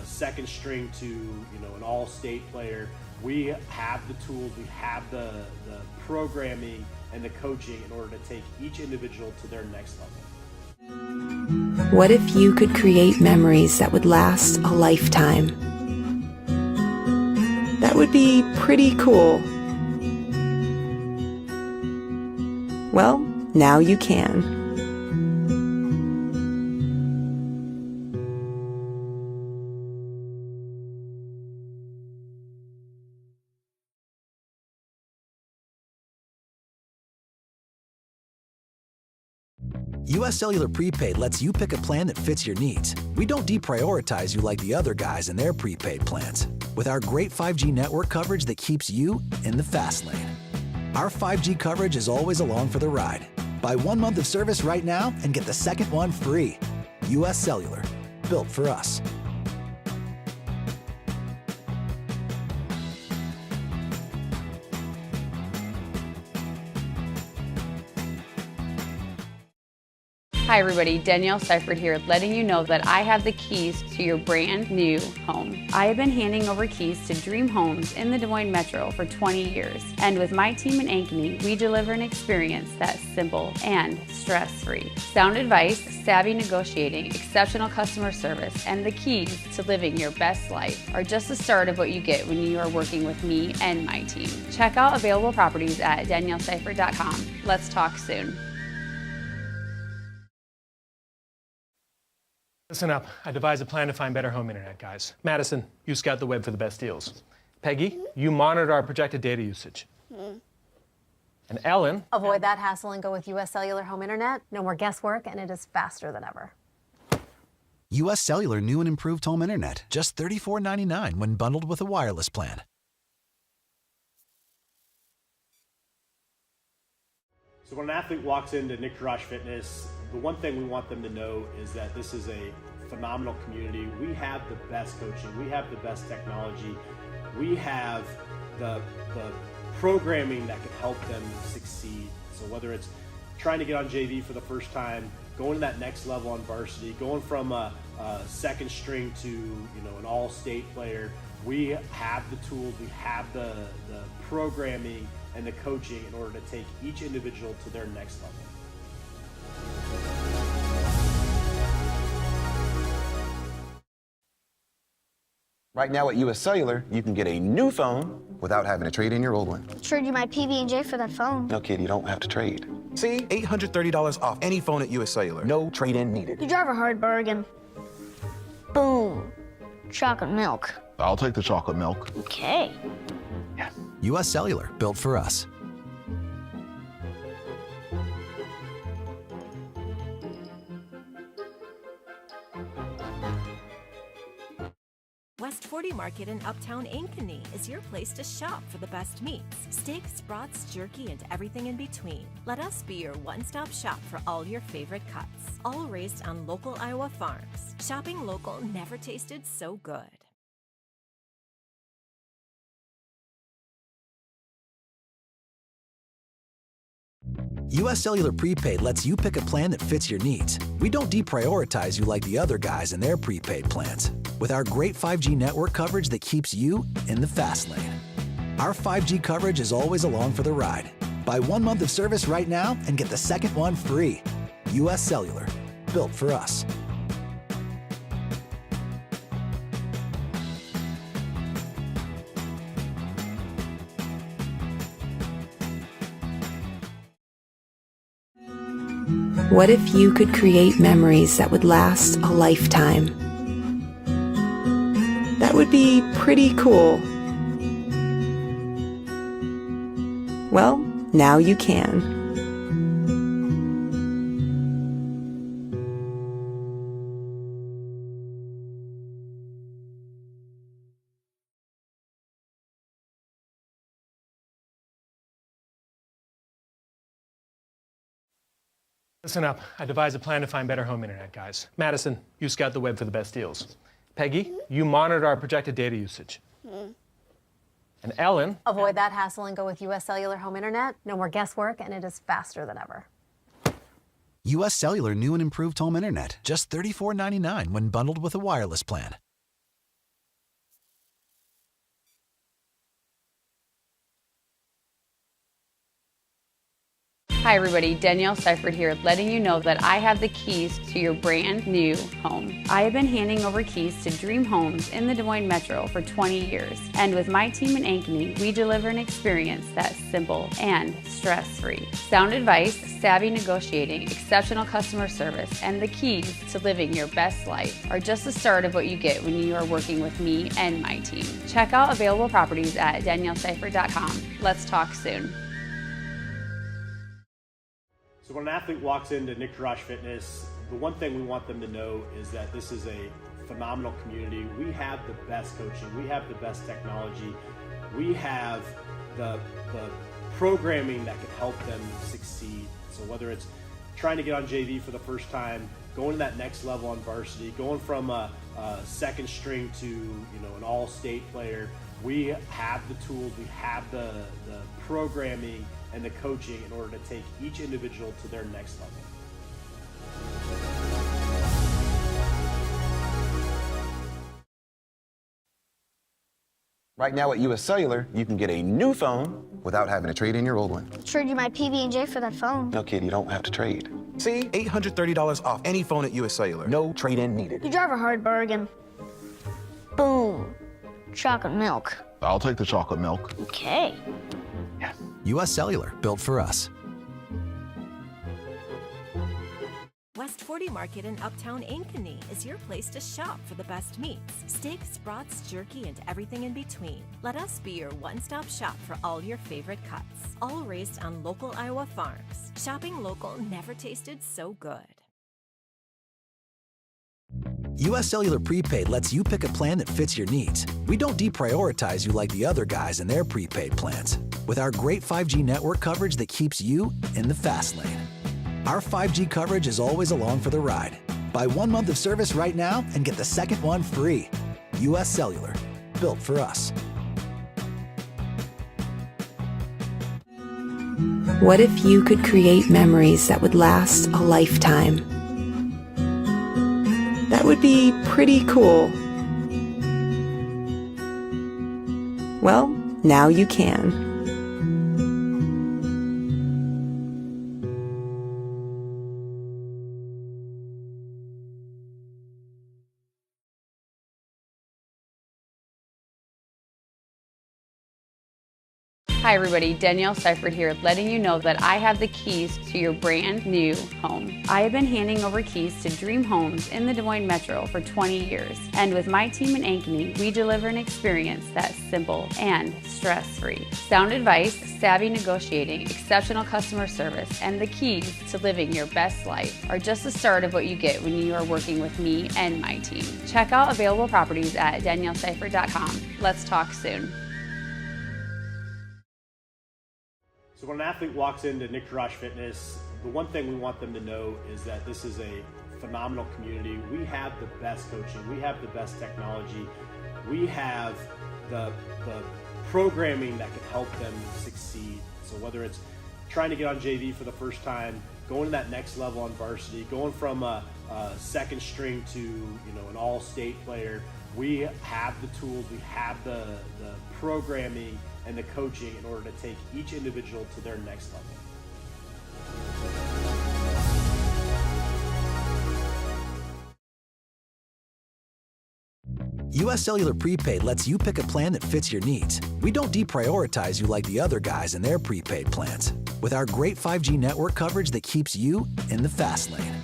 second string to an all-state player, we have the tools, we have the programming and the coaching in order to take each individual to their next level. What if you could create memories that would last a lifetime? That would be pretty cool. Well, now you can. US Cellular Prepaid lets you pick a plan that fits your needs. We don't deprioritize you like the other guys in their prepaid plans. With our great 5G network coverage that keeps you in the fast lane. Our 5G coverage is always along for the ride. Buy 1 month of service right now and get the second one free. US Cellular, built for us. Hi everybody, Danielle Seifert here, letting you know that I have the keys to your brand new home. I have been handing over keys to dream homes in the Des Moines Metro for 20 years. And with my team in Ankeny, we deliver an experience that's simple and stress-free. Sound advice, savvy negotiating, exceptional customer service, and the keys to living your best life are just the start of what you get when you are working with me and my team. Check out available properties at danielleseifert.com. Let's talk soon. Listen up. I devised a plan to find better home internet, guys. Madison, you scout the web for the best deals. Peggy, you monitor our projected data usage. And Ellen... Avoid that hassle and go with US Cellular Home Internet. No more guesswork, and it is faster than ever. US Cellular new and improved home internet. Just $34.99 when bundled with a wireless plan. So when an athlete walks into Nick Fitness, the one thing we want them to know is that this is a phenomenal community. We have the best coaching. We have the best technology. We have the programming that can help them succeed. So whether it's trying to get on JV for the first time, going to that next level on varsity, going from a second string to an all-state player, we have the tools, we have the programming and the coaching in order to take each individual to their next level. Right now at US Cellular, you can get a new phone without having to trade in your old one. Trade you my PB&J for that phone. No, kid, you don't have to trade. See, $830 off any phone at US Cellular. No trade-in needed. You drive a hard bargain. Boom. Chocolate milk. I'll take the chocolate milk. Okay. Yes. US Cellular, built for us. West 40 Market in Uptown Ankeny is your place to shop for the best meats, steaks, brats, jerky, and everything in between. Let us be your one-stop shop for all your favorite cuts, all raised on local Iowa farms. Shopping local never tasted so good. US Cellular Prepaid lets you pick a plan that fits your needs. We don't deprioritize you like the other guys in their prepaid plans. With our great 5G network coverage that keeps you in the fast lane. Our 5G coverage is always along for the ride. Buy 1 month of service right now and get the second one free. US Cellular, built for us. What if you could create memories that would last a lifetime? That would be pretty cool. Well, now you can. Listen up. I devised a plan to find better home internet, guys. Madison, you scout the web for the best deals. Peggy, you monitor our projected data usage. And Ellen... Avoid that hassle and go with US Cellular Home Internet. No more guesswork, and it is faster than ever. US Cellular new and improved home internet. Just $34.99 when bundled with a wireless plan. Hi everybody, Danielle Seifert here, letting you know that I have the keys to your brand new home. I have been handing over keys to dream homes in the Des Moines Metro for 20 years. And with my team in Ankeny, we deliver an experience that's simple and stress-free. Sound advice, savvy negotiating, exceptional customer service, and the keys to living your best life are just the start of what you get when you are working with me and my team. Check out available properties at danielleseifert.com. Let's talk soon. So when an athlete walks into Nick Fitness, the one thing we want them to know is that this is a phenomenal community. We have the best coaching. We have the best technology. We have the programming that can help them succeed. So whether it's trying to get on JV for the first time, going to that next level on varsity, going from a second string to an all-state player, we have the tools, we have the programming and the coaching in order to take each individual to their next level. Right now at US Cellular, you can get a new phone without having to trade in your old one. Trade you my PB&J for that phone. No, kid, you don't have to trade. See? $830 off any phone at US Cellular. No trade-in needed. You drive a hard bargain. Boom. Chocolate milk. I'll take the chocolate milk. Okay. US Cellular, built for us. West 40 Market in Uptown Ankeny is your place to shop for the best meats, steaks, brats, jerky, and everything in between. Let us be your one-stop shop for all your favorite cuts, all raised on local Iowa farms. Shopping local never tasted so good. US Cellular Prepaid lets you pick a plan that fits your needs. We don't deprioritize you like the other guys in their prepaid plans. With our great 5G network coverage that keeps you in the fast lane. Our 5G coverage is always along for the ride. Buy 1 month of service right now and get the second one free. US Cellular, built for us. What if you could create memories that would last a lifetime? That would be pretty cool. Well, now you can. Hi everybody, Danielle Seifert here, letting you know that I have the keys to your brand new home. I have been handing over keys to dream homes in the Des Moines Metro for 20 years. And with my team in Ankeny, we deliver an experience that's simple and stress-free. Sound advice, savvy negotiating, exceptional customer service, and the keys to living your best life are just the start of what you get when you are working with me and my team. Check out available properties at danielleseifert.com. Let's talk soon. So when an athlete walks into Nick Rush Fitness, the one thing we want them to know is that this is a phenomenal community. We have the best coaching. We have the best technology. We have the programming that can help them succeed. So whether it's trying to get on JV for the first time, going to that next level on varsity, going from a second string to an all-state player, we have the tools, we have the programming and the coaching in order to take each individual to their next level. US Cellular Prepaid lets you pick a plan that fits your needs. We don't deprioritize you like the other guys in their prepaid plans. With our great 5G network coverage that keeps you in the fast lane.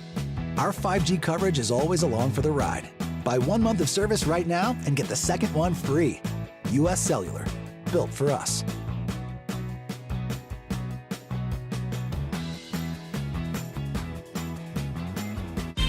Our 5G coverage is always along for the ride. Buy 1 month of service right now and get the second one free. US Cellular, built for us.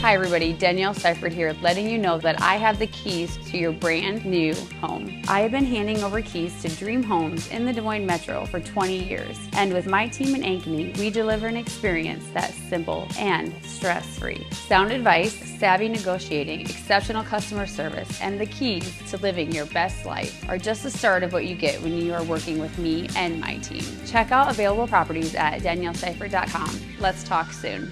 Hi everybody, Danielle Seifert here, letting you know that I have the keys to your brand new home. I have been handing over keys to dream homes in the Des Moines Metro for 20 years. And with my team in Ankeny, we deliver an experience that's simple and stress-free. Sound advice, savvy negotiating, exceptional customer service, and the keys to living your best life are just the start of what you get when you are working with me and my team. Check out available properties at danielleseifert.com. Let's talk soon.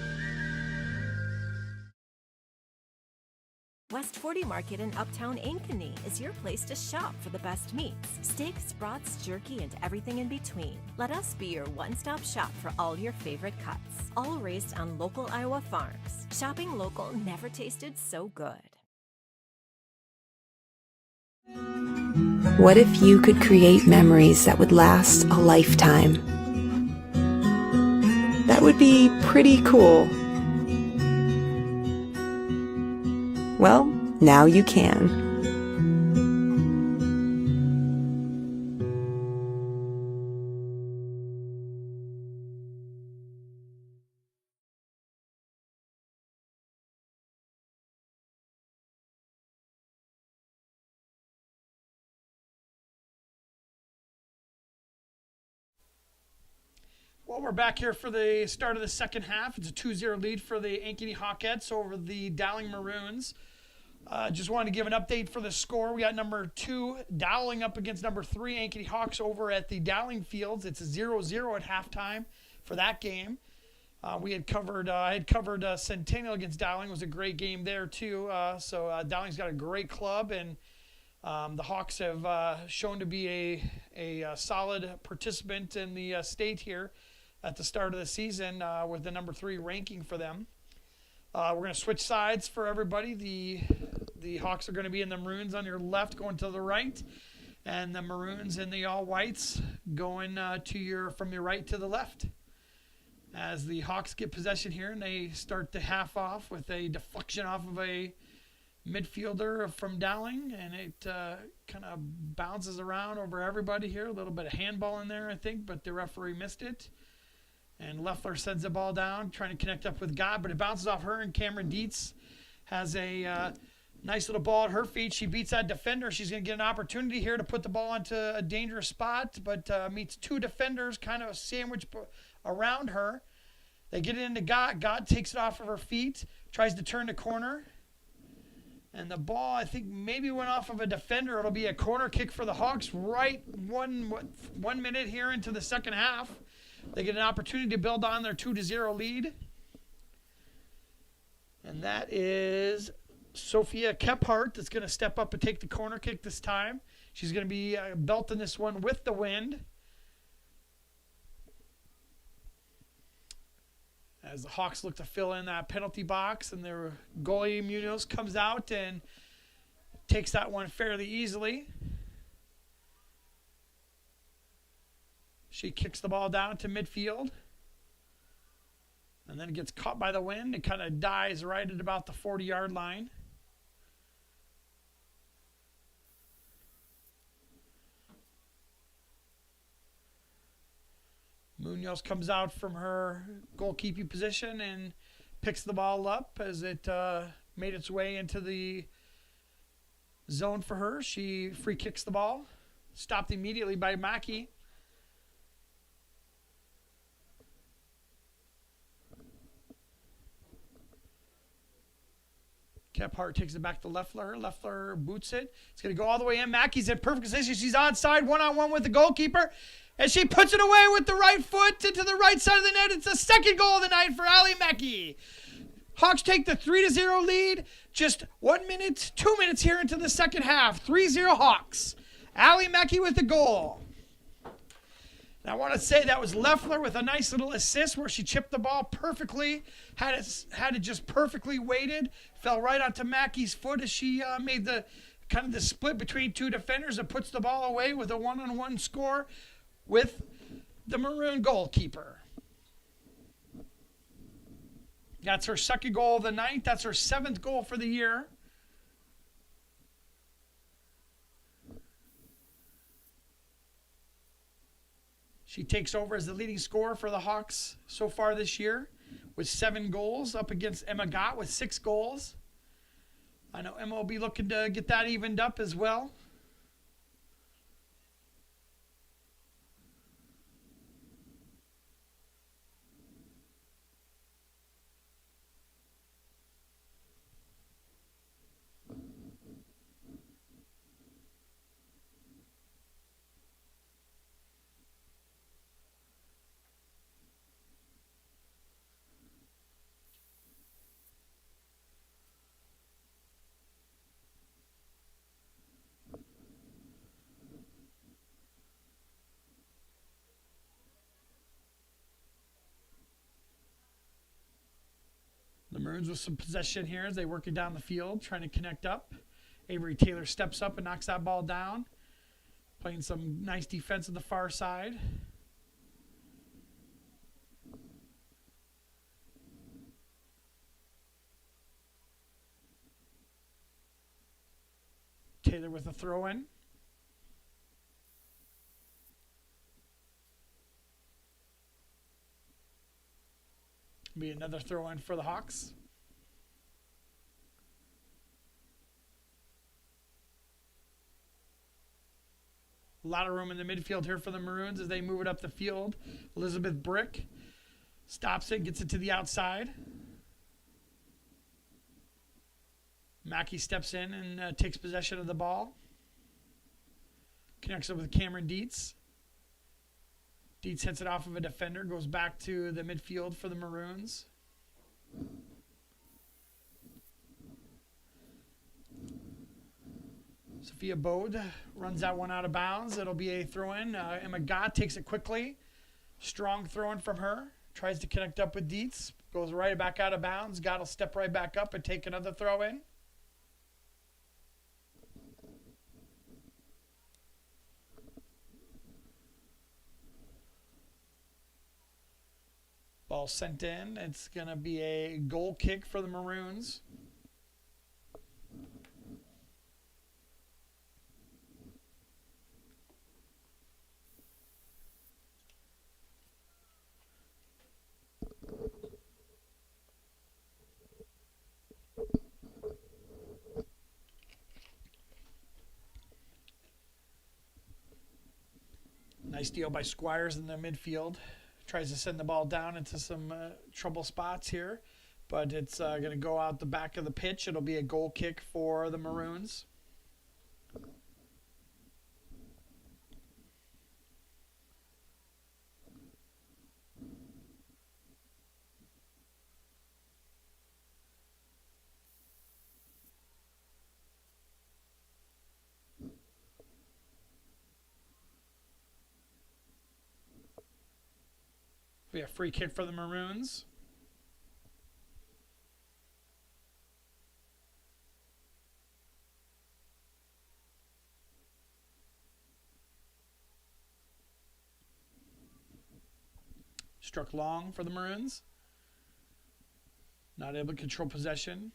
West 40 Market in Uptown Ankeny is your place to shop for the best meats, steaks, brats, jerky, and everything in between. Let us be your one-stop shop for all your favorite cuts, all raised on local Iowa farms. Shopping local never tasted so good. What if you could create memories that would last a lifetime? That would be pretty cool. Well, now you can. Well, we're back here for the start of the second half. It's a 2-0 lead for the Ankeny Hawkettes over the Dowling Maroons. Just wanted to give an update for the score. We got number 2 Dowling up against number 3 Ankeny Hawks over at the Dowling Fields. It's a 0-0 at halftime for that game. I had covered Centennial against Dowling. It was a great game there too. So Dowling's got a great club, and the Hawks have shown to be a solid participant in the state here at the start of the season with the number 3 ranking for them. We're going to switch sides for everybody. The Hawks are going to be in the Maroons on your left, going to the right, and the Maroons in the all whites going from your right to the left. As the Hawks get possession here, and they start the half off with a deflection off of a midfielder from Dowling, and it kind of bounces around over everybody here. A little bit of handball in there, I think, but the referee missed it. And Leffler sends the ball down, trying to connect up with God, but it bounces off her, and Cameron Dietz has a nice little ball at her feet. She beats that defender. She's going to get an opportunity here to put the ball into a dangerous spot, but meets 2 defenders kind of sandwiched around her. They get it into God. God takes it off of her feet, tries to turn the corner. And the ball, I think, maybe went off of a defender. It'll be a corner kick for the Hawks right 1 minute here into the second half. They get an opportunity to build on their 2-0 lead. And that is Sophia Kephart that's going to step up and take the corner kick this time. She's going to be belting this one with the wind. As the Hawks look to fill in that penalty box, and their goalie Munoz comes out and takes that one fairly easily. She kicks the ball down to midfield, and then gets caught by the wind. It kind of dies right at about the 40-yard line. Munoz comes out from her goalkeeping position and picks the ball up as it made its way into the zone for her. She free kicks the ball, stopped immediately by Mackey. Kephart takes it back to Leffler. Leffler boots it. It's going to go all the way in. Mackey's in perfect position. She's onside, one-on-one with the goalkeeper. And she puts it away with the right foot into the right side of the net. It's the second goal of the night for Allie Mackey. Hawks take the 3-0 lead. Just 2 minutes here into the second half. 3-0 Hawks. Allie Mackey with the goal. And I want to say that was Leffler with a nice little assist where she chipped the ball perfectly. Had it just perfectly weighted. Fell right onto Mackey's foot as she made the kind of the split between 2 defenders and puts the ball away with a 1-on-1 score with the Maroon goalkeeper. That's her second goal of the night. That's her 7th goal for the year. She takes over as the leading scorer for the Hawks so far this year with 7 goals, up against Emma Gott with 6 goals. I know Emma will be looking to get that evened up as well. The Maroons with some possession here as they work it down the field, trying to connect up. Avery Taylor steps up and knocks that ball down. Playing some nice defense on the far side. Taylor with a throw-in. Be another throw-in for the Hawks. A lot of room in the midfield here for the Maroons as they move it up the field. Elizabeth Brick stops it, gets it to the outside. Mackey steps in and takes possession of the ball. Connects up with Cameron Dietz. Dietz hits it off of a defender, goes back to the midfield for the Maroons. Sophia Bode runs that one out of bounds. It'll be a throw-in. Emma Gott takes it quickly. Strong throw-in from her. Tries to connect up with Dietz. Goes right back out of bounds. Gott will step right back up and take another throw-in. Ball sent in. It's going to be a goal kick for the Maroons. Nice deal by Squires in the midfield. Tries to send the ball down into some trouble spots here, but it's going to go out the back of the pitch. It'll be a goal kick for the Maroons. Be a free kick for the Maroons. Struck long for the Maroons. Not able to control possession.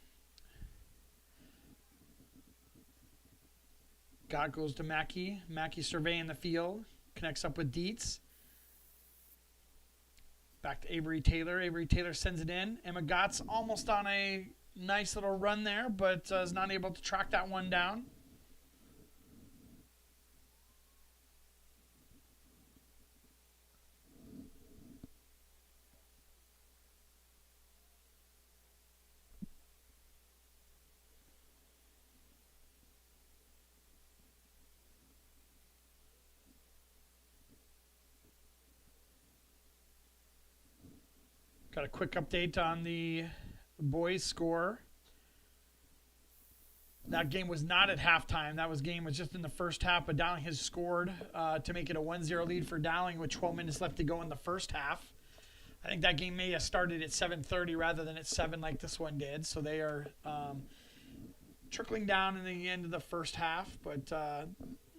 Gott goes to Mackey. Mackey surveying the field. Connects up with Dietz. Back to Avery Taylor. Avery Taylor sends it in. Emma Gott's almost on a nice little run there, but is not able to track that one down. Got a quick update on the boys' score. That game was not at halftime. That game was just in the first half, but Dowling has scored to make it a 1-0 lead for Dowling with 12 minutes left to go in the first half. I think that game may have started at 7:30 rather than at 7 like this one did. So they are trickling down in the end of the first half, but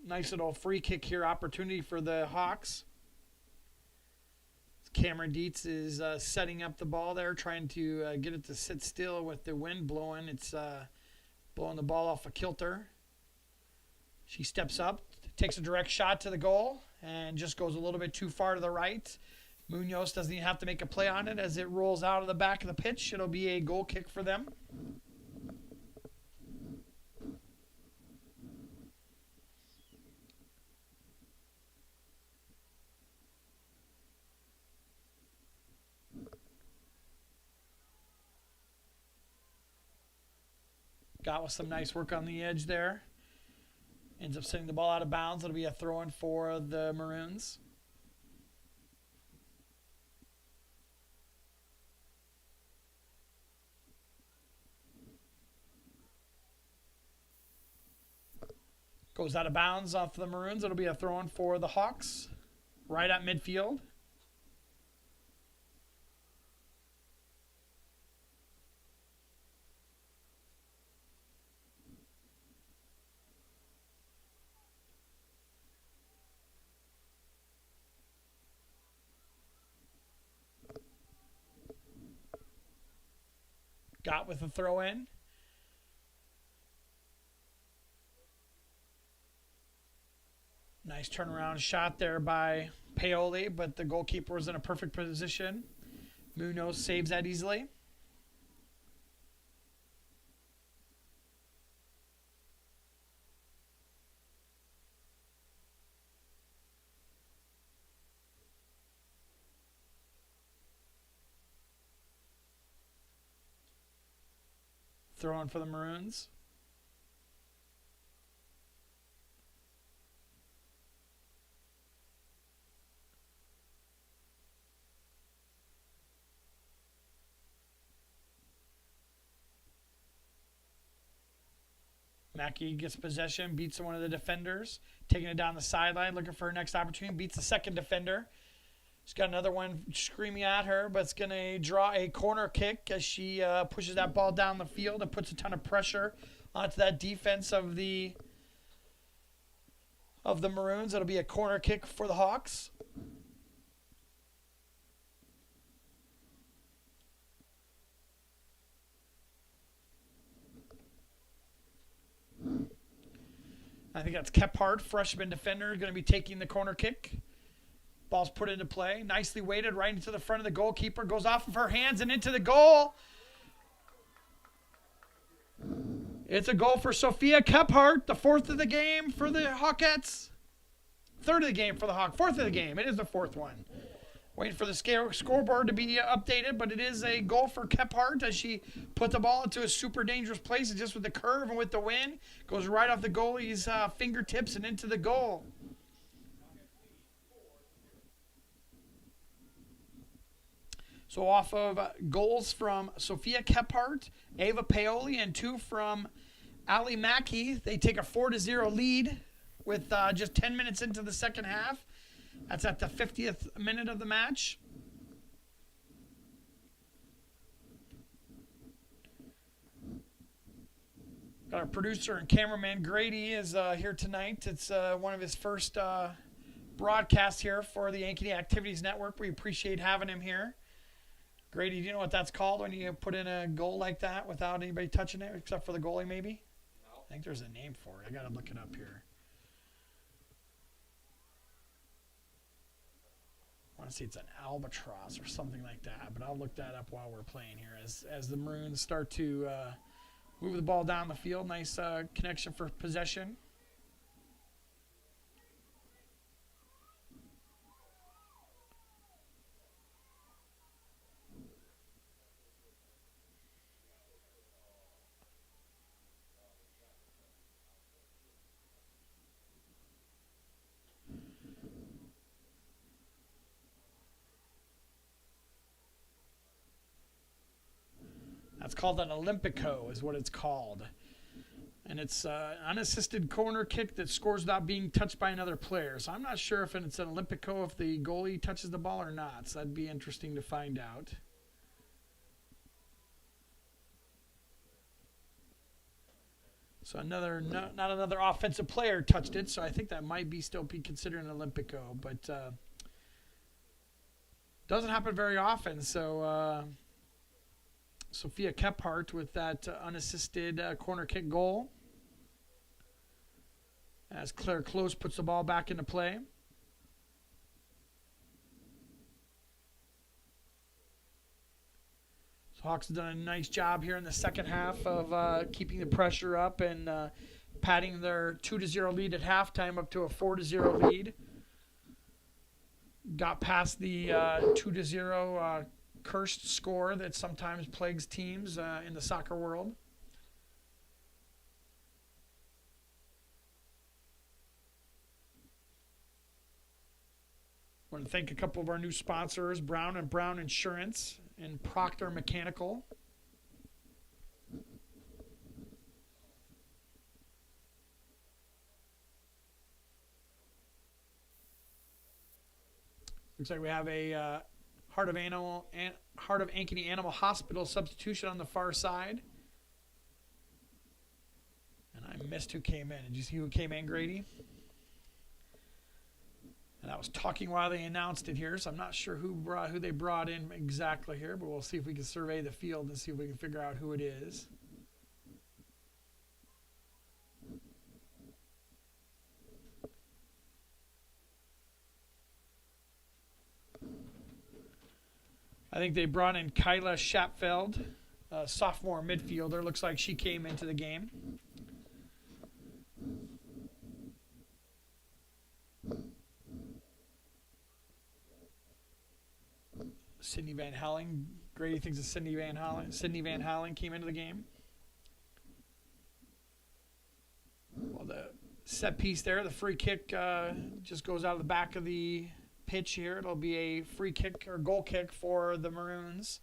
nice little free kick here opportunity for the Hawks. Cameron Dietz is setting up the ball there, trying to get it to sit still with the wind blowing. It's blowing the ball off a kilter. She steps up, takes a direct shot to the goal, and just goes a little bit too far to the right. Munoz doesn't even have to make a play on it. As it rolls out of the back of the pitch, it'll be a goal kick for them. Got with some nice work on the edge there. Ends up sending the ball out of bounds. It'll be a throw-in for the Maroons. Goes out of bounds off the Maroons. It'll be a throw-in for the Hawks. Right at midfield. Got with the throw in. Nice turnaround shot there by Paoli, but the goalkeeper was in a perfect position. Munoz saves that easily. Throw in for the Maroons. Mackey gets possession, beats one of the defenders, taking it down the sideline, looking for her next opportunity, beats the second defender. She's got another one screaming at her, but it's going to draw a corner kick as she pushes that ball down the field and puts a ton of pressure onto that defense of the Maroons. It'll be a corner kick for the Hawks. I think that's Kephart, freshman defender, going to be taking the corner kick. Ball's put into play. Nicely weighted right into the front of the goalkeeper. Goes off of her hands and into the goal. It's a goal for Sophia Kephart, the fourth of the game for the Hawkettes. Third of the game for the Hawks. Fourth of the game. It is the fourth one. Waiting for the scoreboard to be updated, but it is a goal for Kephart as she put the ball into a super dangerous place. Just with the curve and with the wind, goes right off the goalie's fingertips and into the goal. So off of goals from Sophia Kephart, Ava Paoli, and 2 from Ali Mackey, they take a 4-0 lead with just 10 minutes into the second half. That's at the 50th minute of the match. Got our producer and cameraman Grady is here tonight. It's one of his first broadcasts here for the Ankeny Activities Network. We appreciate having him here. Grady, do you know what that's called when you put in a goal like that without anybody touching it, except for the goalie maybe? No. I think there's a name for it. I got to look it up here. I want to say it's an albatross or something like that, but I'll look that up while we're playing here. As the Maroons start to move the ball down the field, nice connection for possession. That's called an Olympico is what it's called. And it's an unassisted corner kick that scores without being touched by another player. So I'm not sure if it's an Olympico if the goalie touches the ball or not. So that'd be interesting to find out. So not another offensive player touched it. So I think that might still be considered an Olympico. But doesn't happen very often. So Sophia Kephart with that unassisted corner kick goal. As Claire Close puts the ball back into play. So Hawks have done a nice job here in the second half of keeping the pressure up and padding their 2-0 lead at halftime up to a 4-0 lead. Got past the 2-0 cursed score that sometimes plagues teams in the soccer world. I want to thank a couple of our new sponsors, Brown & Brown Insurance and Proctor Mechanical. Looks like we have a Heart of Ankeny Animal Hospital substitution on the far side. And I missed who came in. Did you see who came in, Grady? And I was talking while they announced it here, so I'm not sure who they brought in exactly here, but we'll see if we can survey the field and see if we can figure out who it is. I think they brought in Kyla Schapfeld, a sophomore midfielder. Looks like she came into the game. Sydney Van Halen. Grady thinks it's Sydney Van Halen came into the game. Well, the set piece there, the free kick just goes out of the back of the pitch here. It'll be a free kick or goal kick for the Maroons.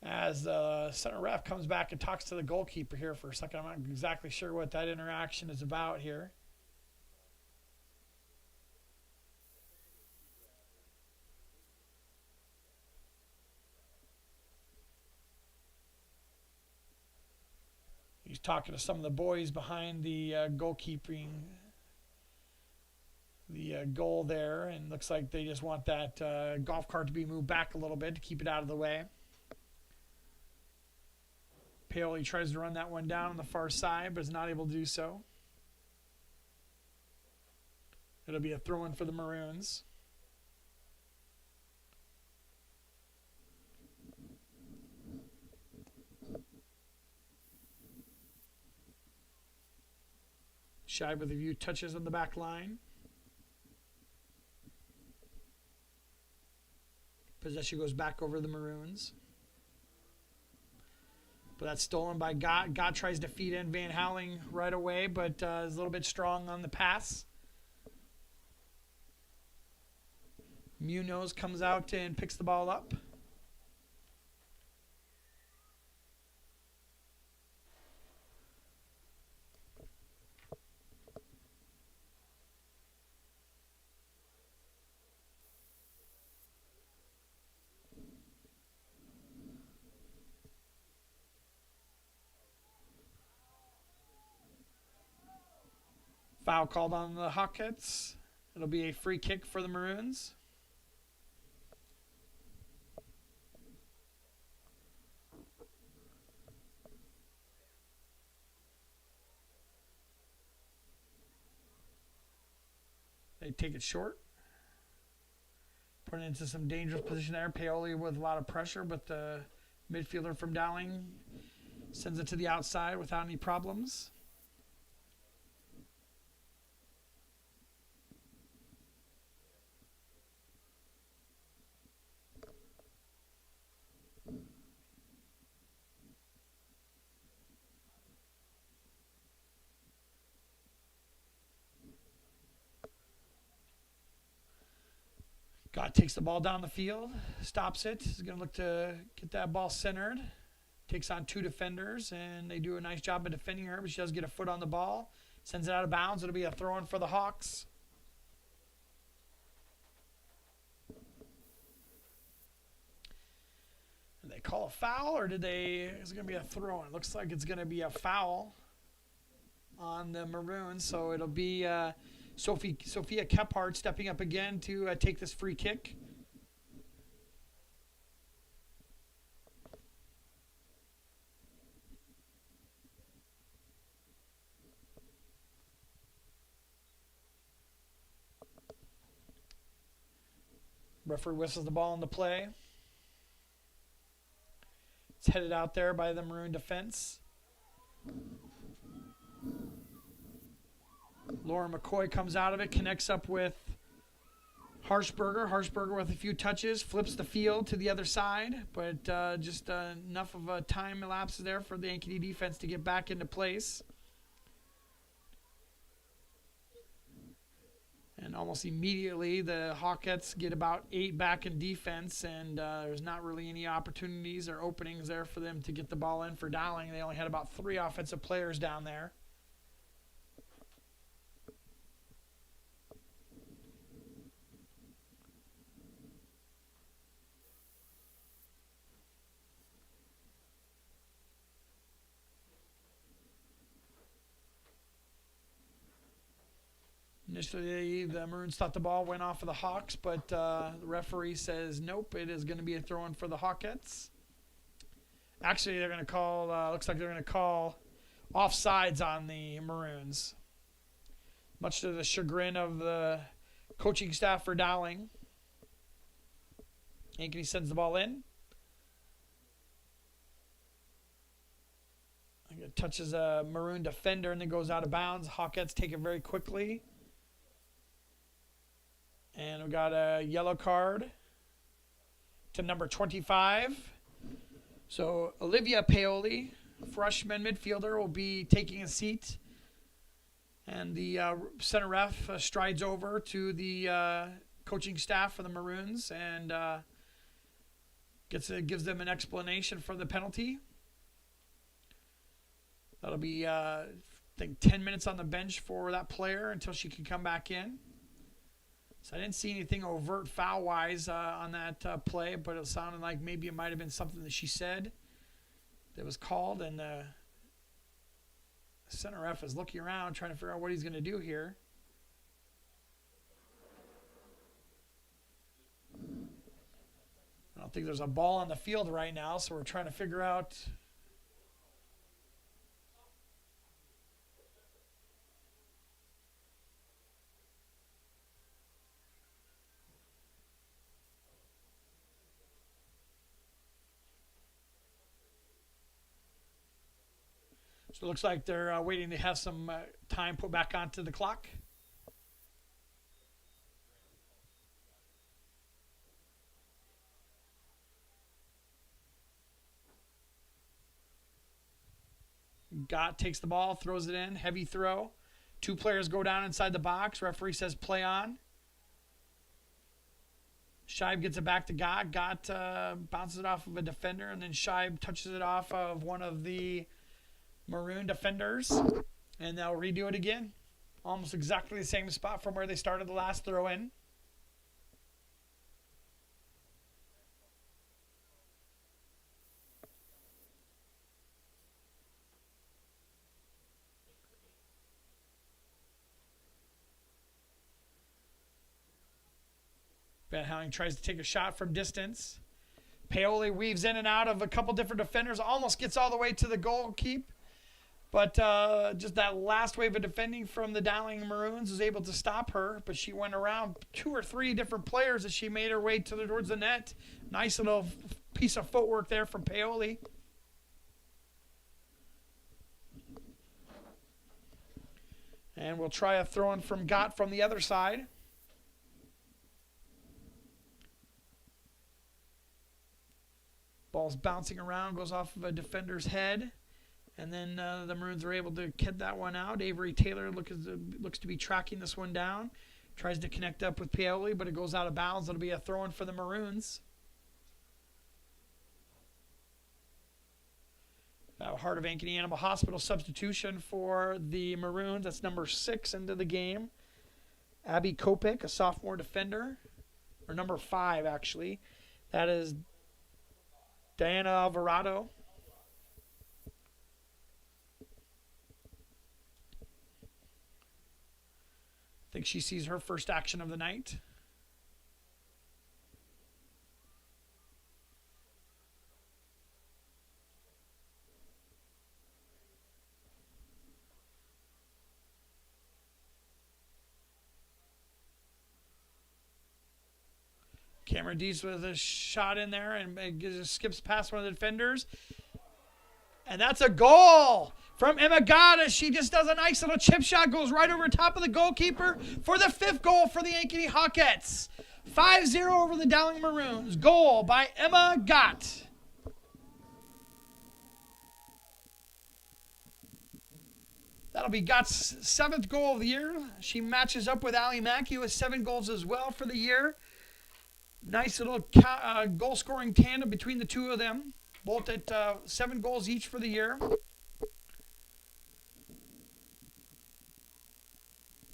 As the center ref comes back and talks to the goalkeeper here for a second. I'm not exactly sure what that interaction is about here. He's talking to some of the boys behind the goalkeeping, the goal there, and looks like they just want that golf cart to be moved back a little bit to keep it out of the way. Paoli tries to run that one down on the far side, but is not able to do so. It'll be a throw-in for the Maroons. Shive with a few touches on the back line. Possession goes back over the Maroons. But that's stolen by Gott. Gott tries to feed in Van Houweling right away, but is a little bit strong on the pass. Munoz comes out and picks the ball up. Foul called on the Hawkettes. It'll be a free kick for the Maroons. They take it short. Put it into some dangerous position there. Paoli with a lot of pressure, but the midfielder from Dowling sends it to the outside without any problems. Gott takes the ball down the field, stops it. He's going to look to get that ball centered. Takes on two defenders, and they do a nice job of defending her, but she does get a foot on the ball. Sends it out of bounds. It'll be a throw-in for the Hawks. Did they call a foul, or is it going to be a throw-in? It looks like it's going to be a foul on the Maroons, so it'll be Sophia Kephart stepping up again to take this free kick. Referee whistles the ball into play. It's headed out there by the Maroon defense. Laura McCoy comes out of it, connects up with Harshberger. Harshberger with a few touches, flips the field to the other side, but just enough of a time elapses there for the Ankeny defense to get back into place. And almost immediately, the Hawkettes get about 8 back in defense, and there's not really any opportunities or openings there for them to get the ball in for Dowling. They only had about 3 offensive players down there. Initially, the Maroons thought the ball went off of the Hawks, but the referee says nope, it is going to be a throw-in for the Hawkettes. Actually, they're going to call, looks like they're going to call offsides on the Maroons, much to the chagrin of the coaching staff for Dowling. Ankeny sends the ball in. It touches a Maroon defender and then goes out of bounds. Hawkettes take it very quickly. And we got a yellow card to number 25. So Olivia Paoli, freshman midfielder, will be taking a seat. And the center ref strides over to the coaching staff for the Maroons and gives them an explanation for the penalty. That'll be, I think, 10 minutes on the bench for that player until she can come back in. So I didn't see anything overt foul-wise on that play, but it sounded like maybe it might have been something that she said that was called, and the center ref is looking around trying to figure out what he's going to do here. I don't think there's a ball on the field right now, so we're trying to figure out. So it looks like they're waiting to have some time put back onto the clock. Gott takes the ball, throws it in, heavy throw. 2 players go down inside the box. Referee says play on. Scheib gets it back to Gott. Gott bounces it off of a defender, and then Scheib touches it off of one of the Maroon defenders, and they'll redo it again. Almost exactly the same spot from where they started the last throw in. Van Houwelingen tries to take a shot from distance. Paoli weaves in and out of a couple different defenders, almost gets all the way to the goal keep. But just that last wave of defending from the Dowling Maroons was able to stop her. But she went around 2 or 3 different players as she made her way towards the net. Nice little piece of footwork there from Paoli. And we'll try a throw-in from Gott from the other side. Ball's bouncing around, goes off of a defender's head. And then the Maroons are able to get that one out. Avery Taylor looks to be tracking this one down. Tries to connect up with Paoli, but it goes out of bounds. It'll be a throw-in for the Maroons. Heart of Ankeny Animal Hospital substitution for the Maroons. That's number 6 into the game. Abby Kopik, a sophomore defender. Or number 5, actually. That is Diana Alvarado. I think she sees her first action of the night. Cameron Dietz with a shot in there and skips past one of the defenders. And that's a goal from Emma Gott as she just does a nice little chip shot, goes right over top of the goalkeeper for the 5th goal for the Ankeny Hawkettes. 5-0 over the Dowling Maroons. Goal by Emma Gott. That'll be Gott's 7th goal of the year. She matches up with Ali Mackey with 7 goals as well for the year. Nice little goal-scoring tandem between the two of them. Both at 7 goals each for the year.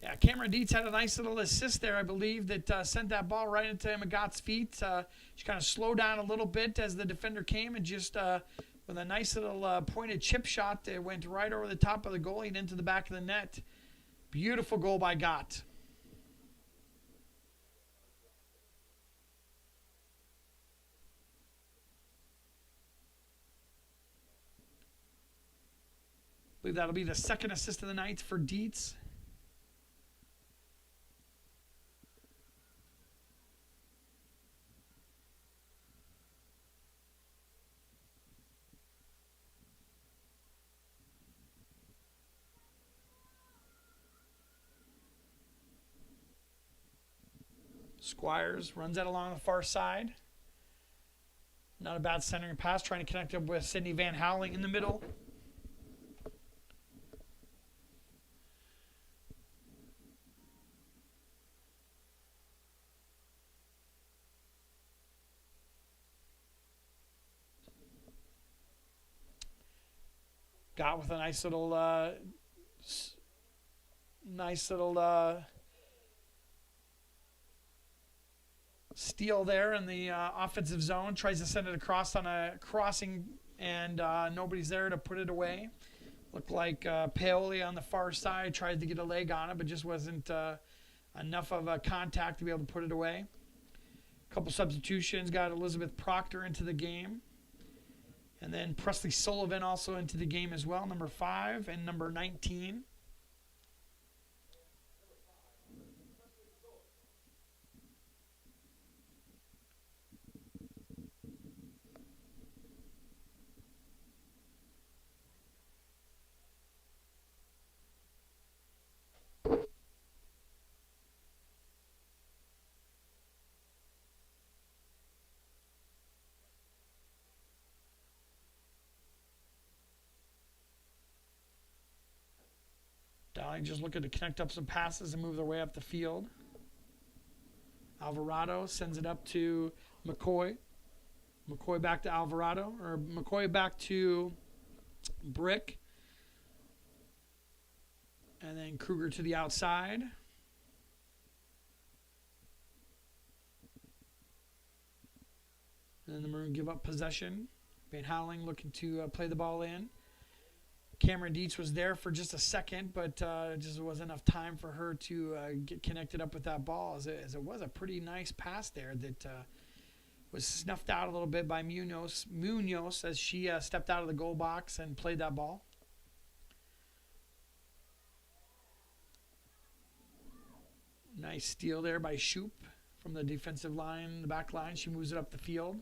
Yeah, Cameron Dietz had a nice little assist there, I believe, that sent that ball right into Emma Gott's feet. She kind of slowed down a little bit as the defender came and just with a nice little pointed chip shot that went right over the top of the goalie and into the back of the net. Beautiful goal by Gott. I believe that'll be the 2nd assist of the night for Dietz. Squires runs that along the far side. Not a bad centering pass, trying to connect up with Sydney Van Houwelingen in the middle. Scott with a nice little steal there in the offensive zone. Tries to send it across on a crossing, and nobody's there to put it away. Looked like Paoli on the far side tried to get a leg on it, but just wasn't enough of a contact to be able to put it away. A couple substitutions, got Elizabeth Proctor into the game. And then Presley Sullivan also into the game as well, number 5 and number 19. Dowling just looking to connect up some passes and move their way up the field. Alvarado sends it up to McCoy. McCoy back to Alvarado, or McCoy back to Brick. And then Kruger to the outside. And then the Maroon give up possession. Van Howling looking to play the ball in. Cameron Dietz was there for just a second, but just wasn't enough time for her to get connected up with that ball, as it was a pretty nice pass there that was snuffed out a little bit by Munoz as she stepped out of the goal box and played that ball. Nice steal there by Shoop from the defensive line, the back line. She moves it up the field.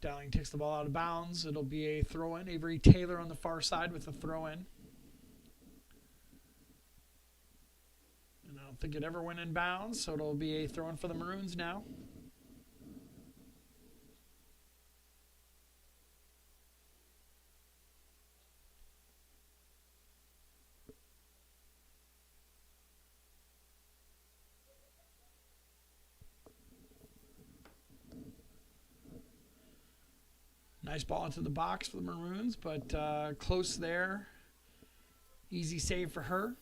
Dowling takes the ball out of bounds. It'll be a throw-in. Avery Taylor on the far side with a throw-in. And I don't think it ever went in bounds, so it'll be a throw-in for the Maroons now. Nice ball into the box for the Maroons, but close there. Easy save for her.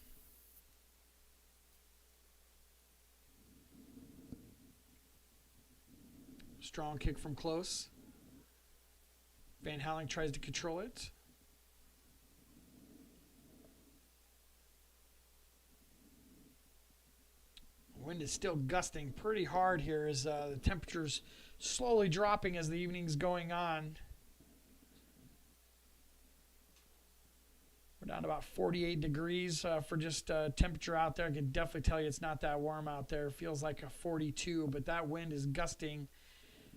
Strong kick from close. Van Howling tries to control it. Wind is still gusting pretty hard here as the temperature's slowly dropping as the evening's going on. We're down to about 48 degrees for just temperature out there. I can definitely tell you it's not that warm out there. It feels like a 42, but that wind is gusting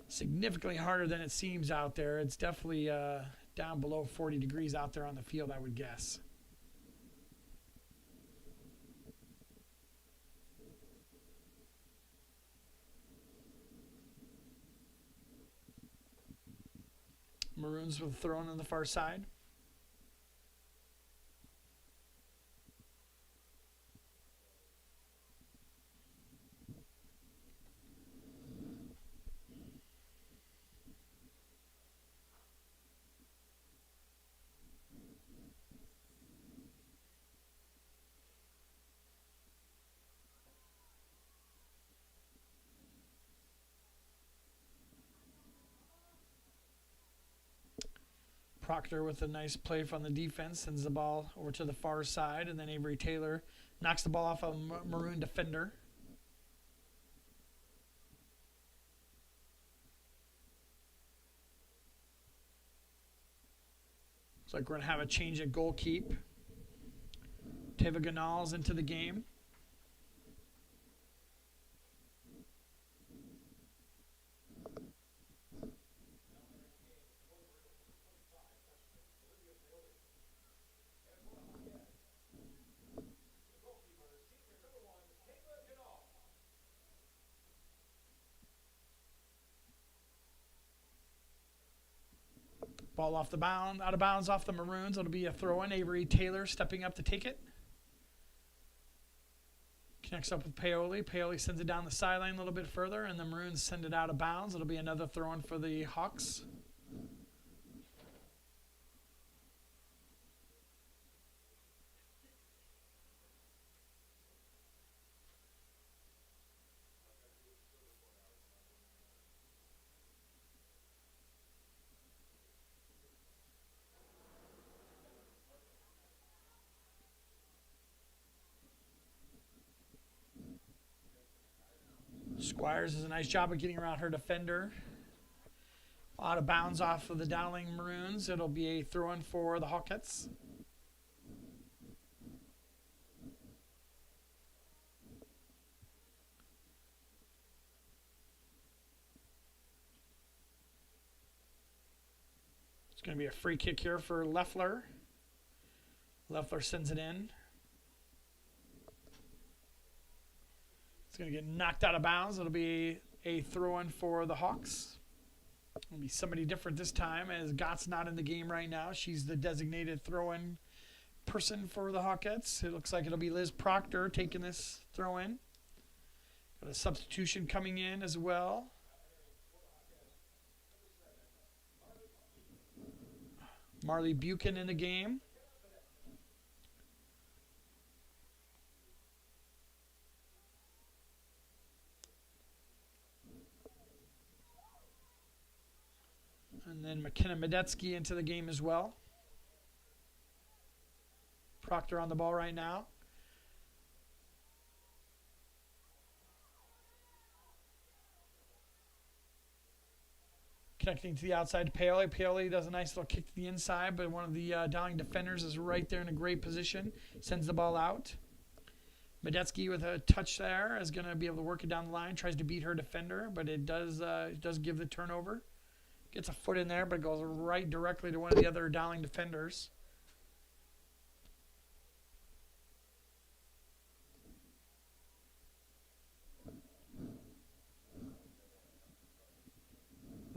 significantly harder than it seems out there. It's definitely down below 40 degrees out there on the field, I would guess. Maroons with a throw on the far side. Proctor with a nice play from the defense, sends the ball over to the far side, and then Avery Taylor knocks the ball off a Maroon defender. Looks like we're going to have a change at goalkeep. Teva Ganal's into the game. Ball out of bounds off the Maroons. It'll be a throw-in. Avery Taylor stepping up to take it. Connects up with Paoli. Paoli sends it down the sideline a little bit further, and the Maroons send it out of bounds. It'll be another throw-in for the Hawks. Squires does a nice job of getting around her defender. Out of bounds off of the Dowling Maroons. It'll be a throw-in for the Hawkettes. It's going to be a free kick here for Leffler. Leffler sends it in. It's going to get knocked out of bounds. It'll be a throw-in for the Hawks. It'll be somebody different this time, as Gott's not in the game right now. She's the designated throw-in person for the Hawkettes. It looks like it'll be Liz Proctor taking this throw-in. Got a substitution coming in as well. Marley Buchan in the game. And then McKenna Medetsky into the game as well. Proctor on the ball right now. Connecting to the outside to Paoli. Paoli does a nice little kick to the inside, but one of the Dowling defenders is right there in a great position. Sends the ball out. Medetsky with a touch there is going to be able to work it down the line. Tries to beat her defender, but it does give the turnover. Gets a foot in there, but goes right directly to one of the other Dowling defenders.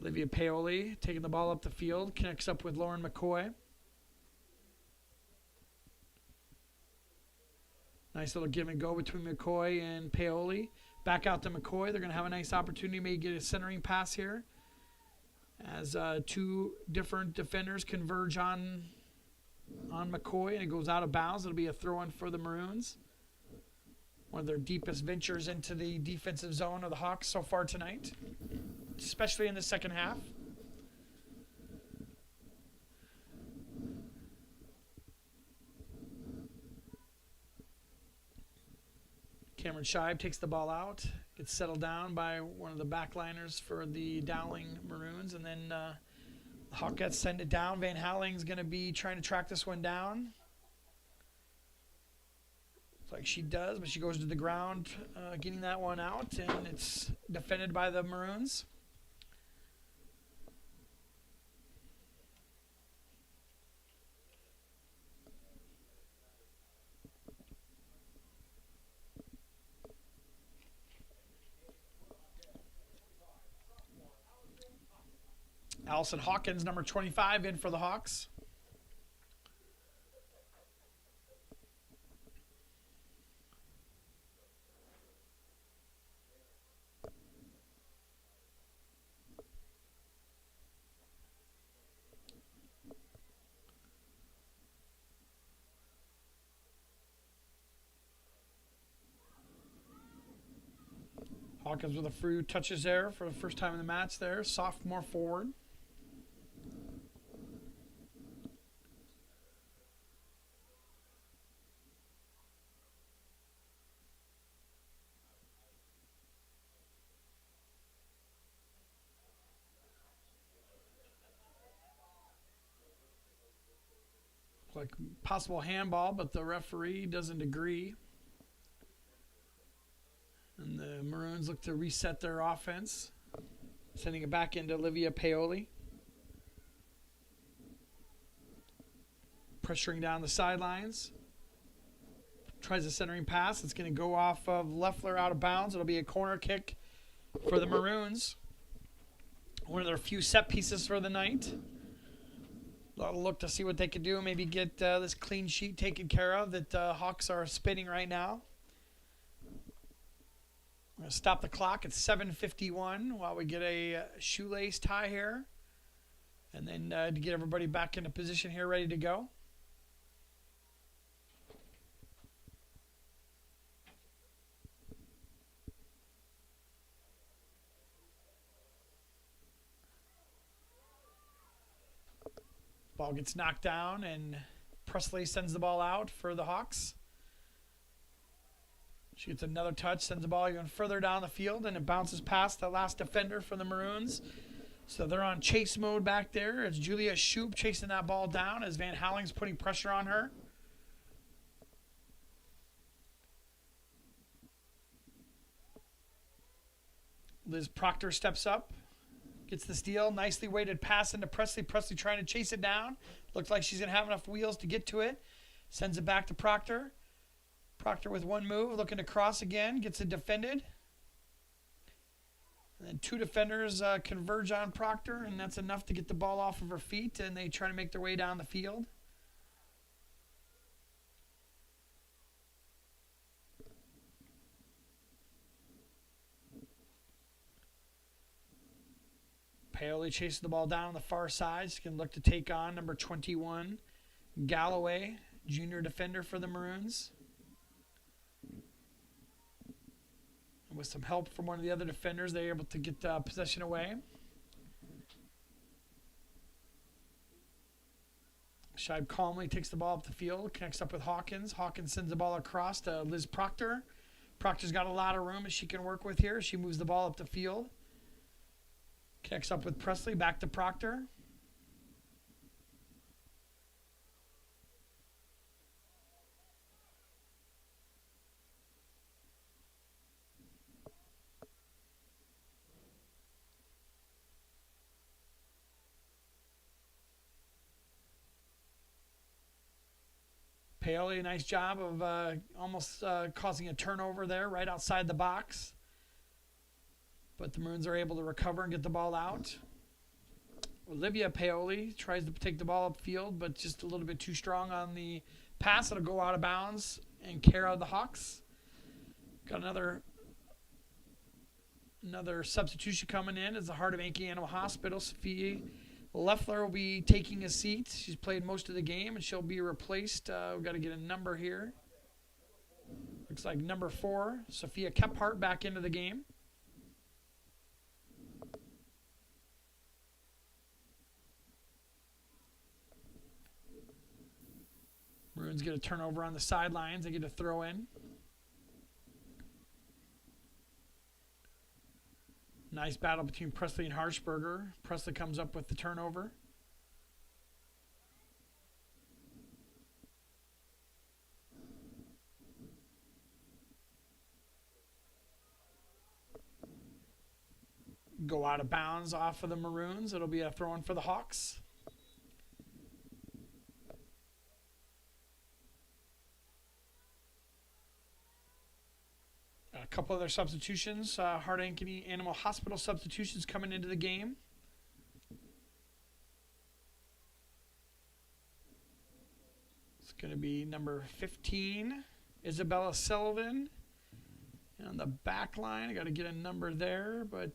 Olivia Paoli taking the ball up the field, connects up with Lauren McCoy. Nice little give and go between McCoy and Paoli. Back out to McCoy. They're going to have a nice opportunity, maybe get a centering pass here, as two different defenders converge on McCoy, and it goes out of bounds. It'll be a throw-in for the Maroons. One of their deepest ventures into the defensive zone of the Hawks so far tonight, especially in the second half. Cameron Scheib takes the ball out, gets settled down by one of the backliners for the Dowling Maroons, and then the Hawkettes send it down. Van Halling's going to be trying to track this one down. Looks like she does, but she goes to the ground getting that one out, and it's defended by the Maroons. Allison Hawkins, number 25, in for the Hawks. Hawkins with a few touches there for the first time in the match there. Sophomore forward. Like possible handball, but the referee doesn't agree. And the Maroons look to reset their offense, sending it back into Olivia Paoli. Pressuring down the sidelines. Tries a centering pass. It's going to go off of Leffler out of bounds. It'll be a corner kick for the Maroons. One of their few set pieces for the night. look to see what they can do. Maybe get this clean sheet taken care of that Hawks are spinning right now. I'm going to stop the clock at 7:51 while we get a shoelace tie here. And then to get everybody back into position here, ready to go. Ball gets knocked down, and Presley sends the ball out for the Hawks. She gets another touch, sends the ball even further down the field, and it bounces past the last defender for the Maroons. So they're on chase mode back there. It's Julia Shoup chasing that ball down as Van Howling's putting pressure on her. Liz Proctor steps up. Gets the steal. Nicely weighted pass into Presley. Presley trying to chase it down. Looks like she's going to have enough wheels to get to it. Sends it back to Proctor. Proctor with one move. Looking to cross again. Gets it defended. And then two defenders converge on Proctor, and that's enough to get the ball off of her feet, and they try to make their way down the field. Paoli chases the ball down on the far side. She can look to take on number 21, Galloway, junior defender for the Maroons. And with some help from one of the other defenders, they're able to get possession away. Scheib calmly takes the ball up the field, connects up with Hawkins. Hawkins sends the ball across to Liz Proctor. Proctor's got a lot of room as she can work with here. She moves the ball up the field. Connects up with Presley, back to Proctor. Paoli, a nice job of almost causing a turnover there right outside the box. But the Maroons are able to recover and get the ball out. Olivia Paoli tries to take the ball upfield, but just a little bit too strong on the pass. It'll go out of bounds and carry out the Hawks. Got another substitution coming in as the Heart of Ankeny Animal Hospital. Sophie Leffler will be taking a seat. She's played most of the game, and she'll be replaced. We've got to get a number here. Looks like number 4, Sophia Kephart, back into the game. Maroons get a turnover on the sidelines. They get a throw in. Nice battle between Presley and Harshberger. Presley comes up with the turnover. Go out of bounds off of the Maroons. It'll be a throw in for the Hawks. A couple other substitutions. Heart Ankeny Animal Hospital substitutions coming into the game. It's going to be number 15, Isabella Sullivan. And on the back line, I got to get a number there, but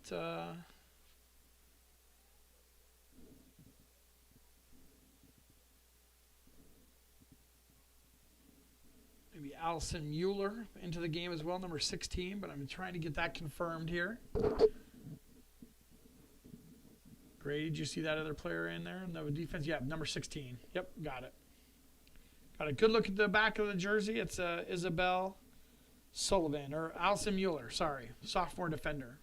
maybe Allison Mueller into the game as well, number 16, but I'm trying to get that confirmed here. Grady, did you see that other player in there? No defense? Yeah, number 16. Yep, got it. Got a good look at the back of the jersey. It's Isabel Sullivan, or Allison Mueller, sorry, sophomore defender.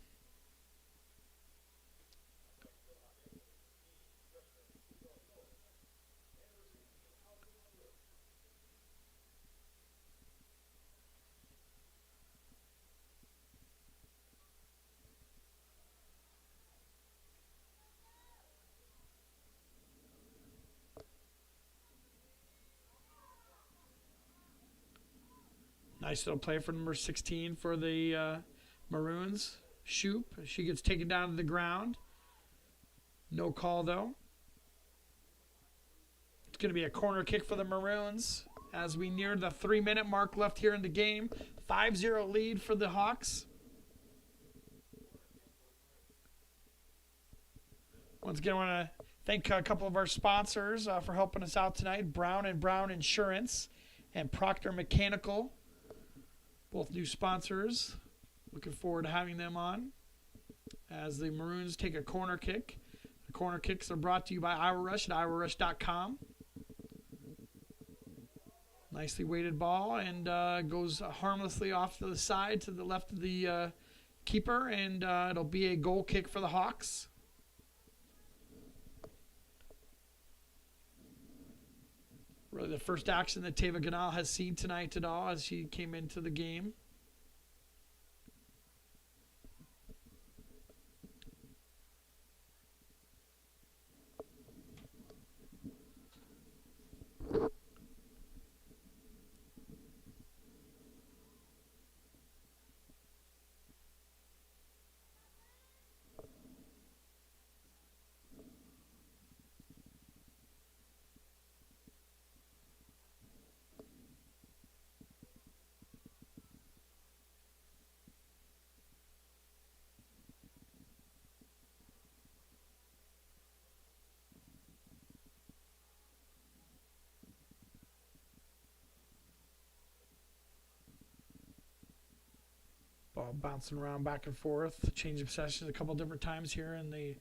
Nice little play for number 16 for the Maroons. Shoup, she gets taken down to the ground. No call, though. going to be a corner kick for the Maroons as we near the 3-minute mark left here in the game. 5-0 lead for the Hawks. Once again, I want to thank a couple of our sponsors for helping us out tonight. Brown & Brown Insurance and Proctor Mechanical. Both new sponsors. Looking forward to having them on as the Maroons take a corner kick. The corner kicks are brought to you by Iowa Rush at iowarush.com. Nicely weighted ball and goes harmlessly off to the side to the left of the keeper, and it'll be a goal kick for the Hawks. Really the first action that Teva Ganal has seen tonight at all as she came into the game. Ball bouncing around back and forth. Change of possession a couple different times here in the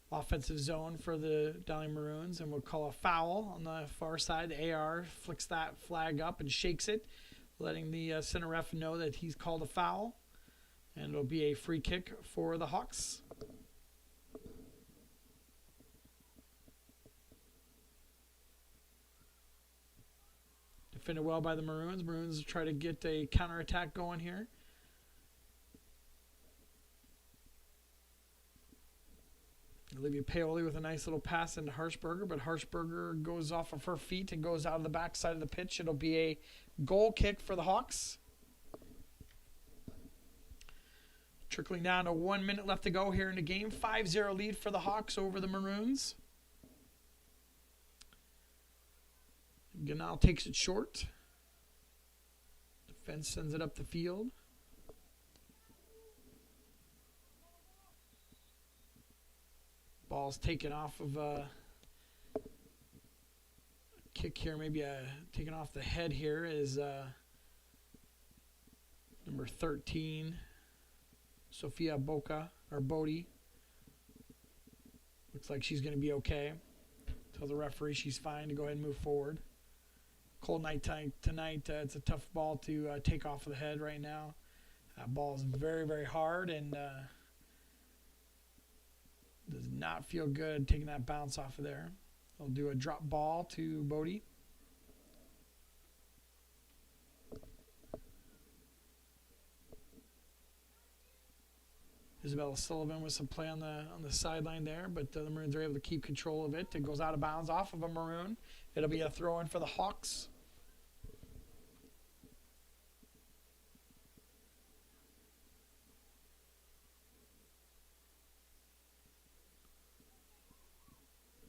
offensive zone for the Dowling Maroons. And we'll call a foul on the far side. The AR flicks that flag up and shakes it, letting the center ref know that he's called a foul. And it'll be a free kick for the Hawks. Defended well by the Maroons. Maroons try to get a counterattack going here. Olivia Paoli with a nice little pass into Harshberger, but Harshberger goes off of her feet and goes out of the backside of the pitch. It'll be a goal kick for the Hawks. Trickling down to 1 minute left to go here in the game. 5-0 lead for the Hawks over the Maroons. Ganal takes it short. Defense sends it up the field. Ball's taken off of a kick here, maybe taken off the head here is number 13, Sophia Bodie. Looks like she's going to be okay. Tell the referee she's fine to go ahead and move forward. Cold night tonight. It's a tough ball to take off of the head right now. That ball is very, very hard and does not feel good taking that bounce off of there. They'll do a drop ball to Bodie. Isabella Sullivan with some play on the sideline there, but the Maroons are able to keep control of it. It goes out of bounds off of a Maroon. It'll be a throw-in for the Hawks.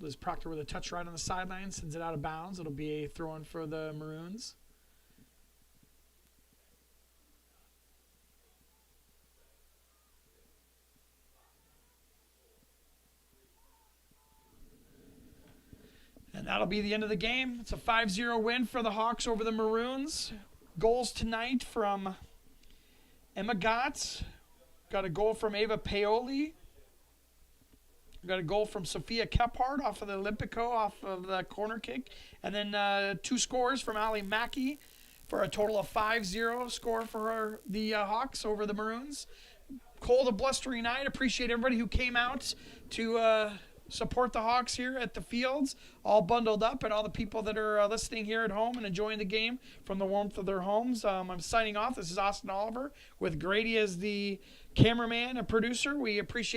Liz Proctor with a touch right on the sideline, sends it out of bounds. It'll be a throw-in for the Maroons. And that'll be the end of the game. It's a 5-0 win for the Hawks over the Maroons. Goals tonight from Emma Gotts. Got a goal from Ava Paoli. Got a goal from Sophia Kephart off of the Olympico, off of the corner kick. And then 2 scores from Ali Mackey for a total of 5-0 score for the Hawks over the Maroons. Cold, a blustering night. Appreciate everybody who came out to support the Hawks here at the fields, all bundled up, and all the people that are listening here at home and enjoying the game from the warmth of their homes. I'm signing off. This is Austin Oliver with Grady as the cameraman and producer. We appreciate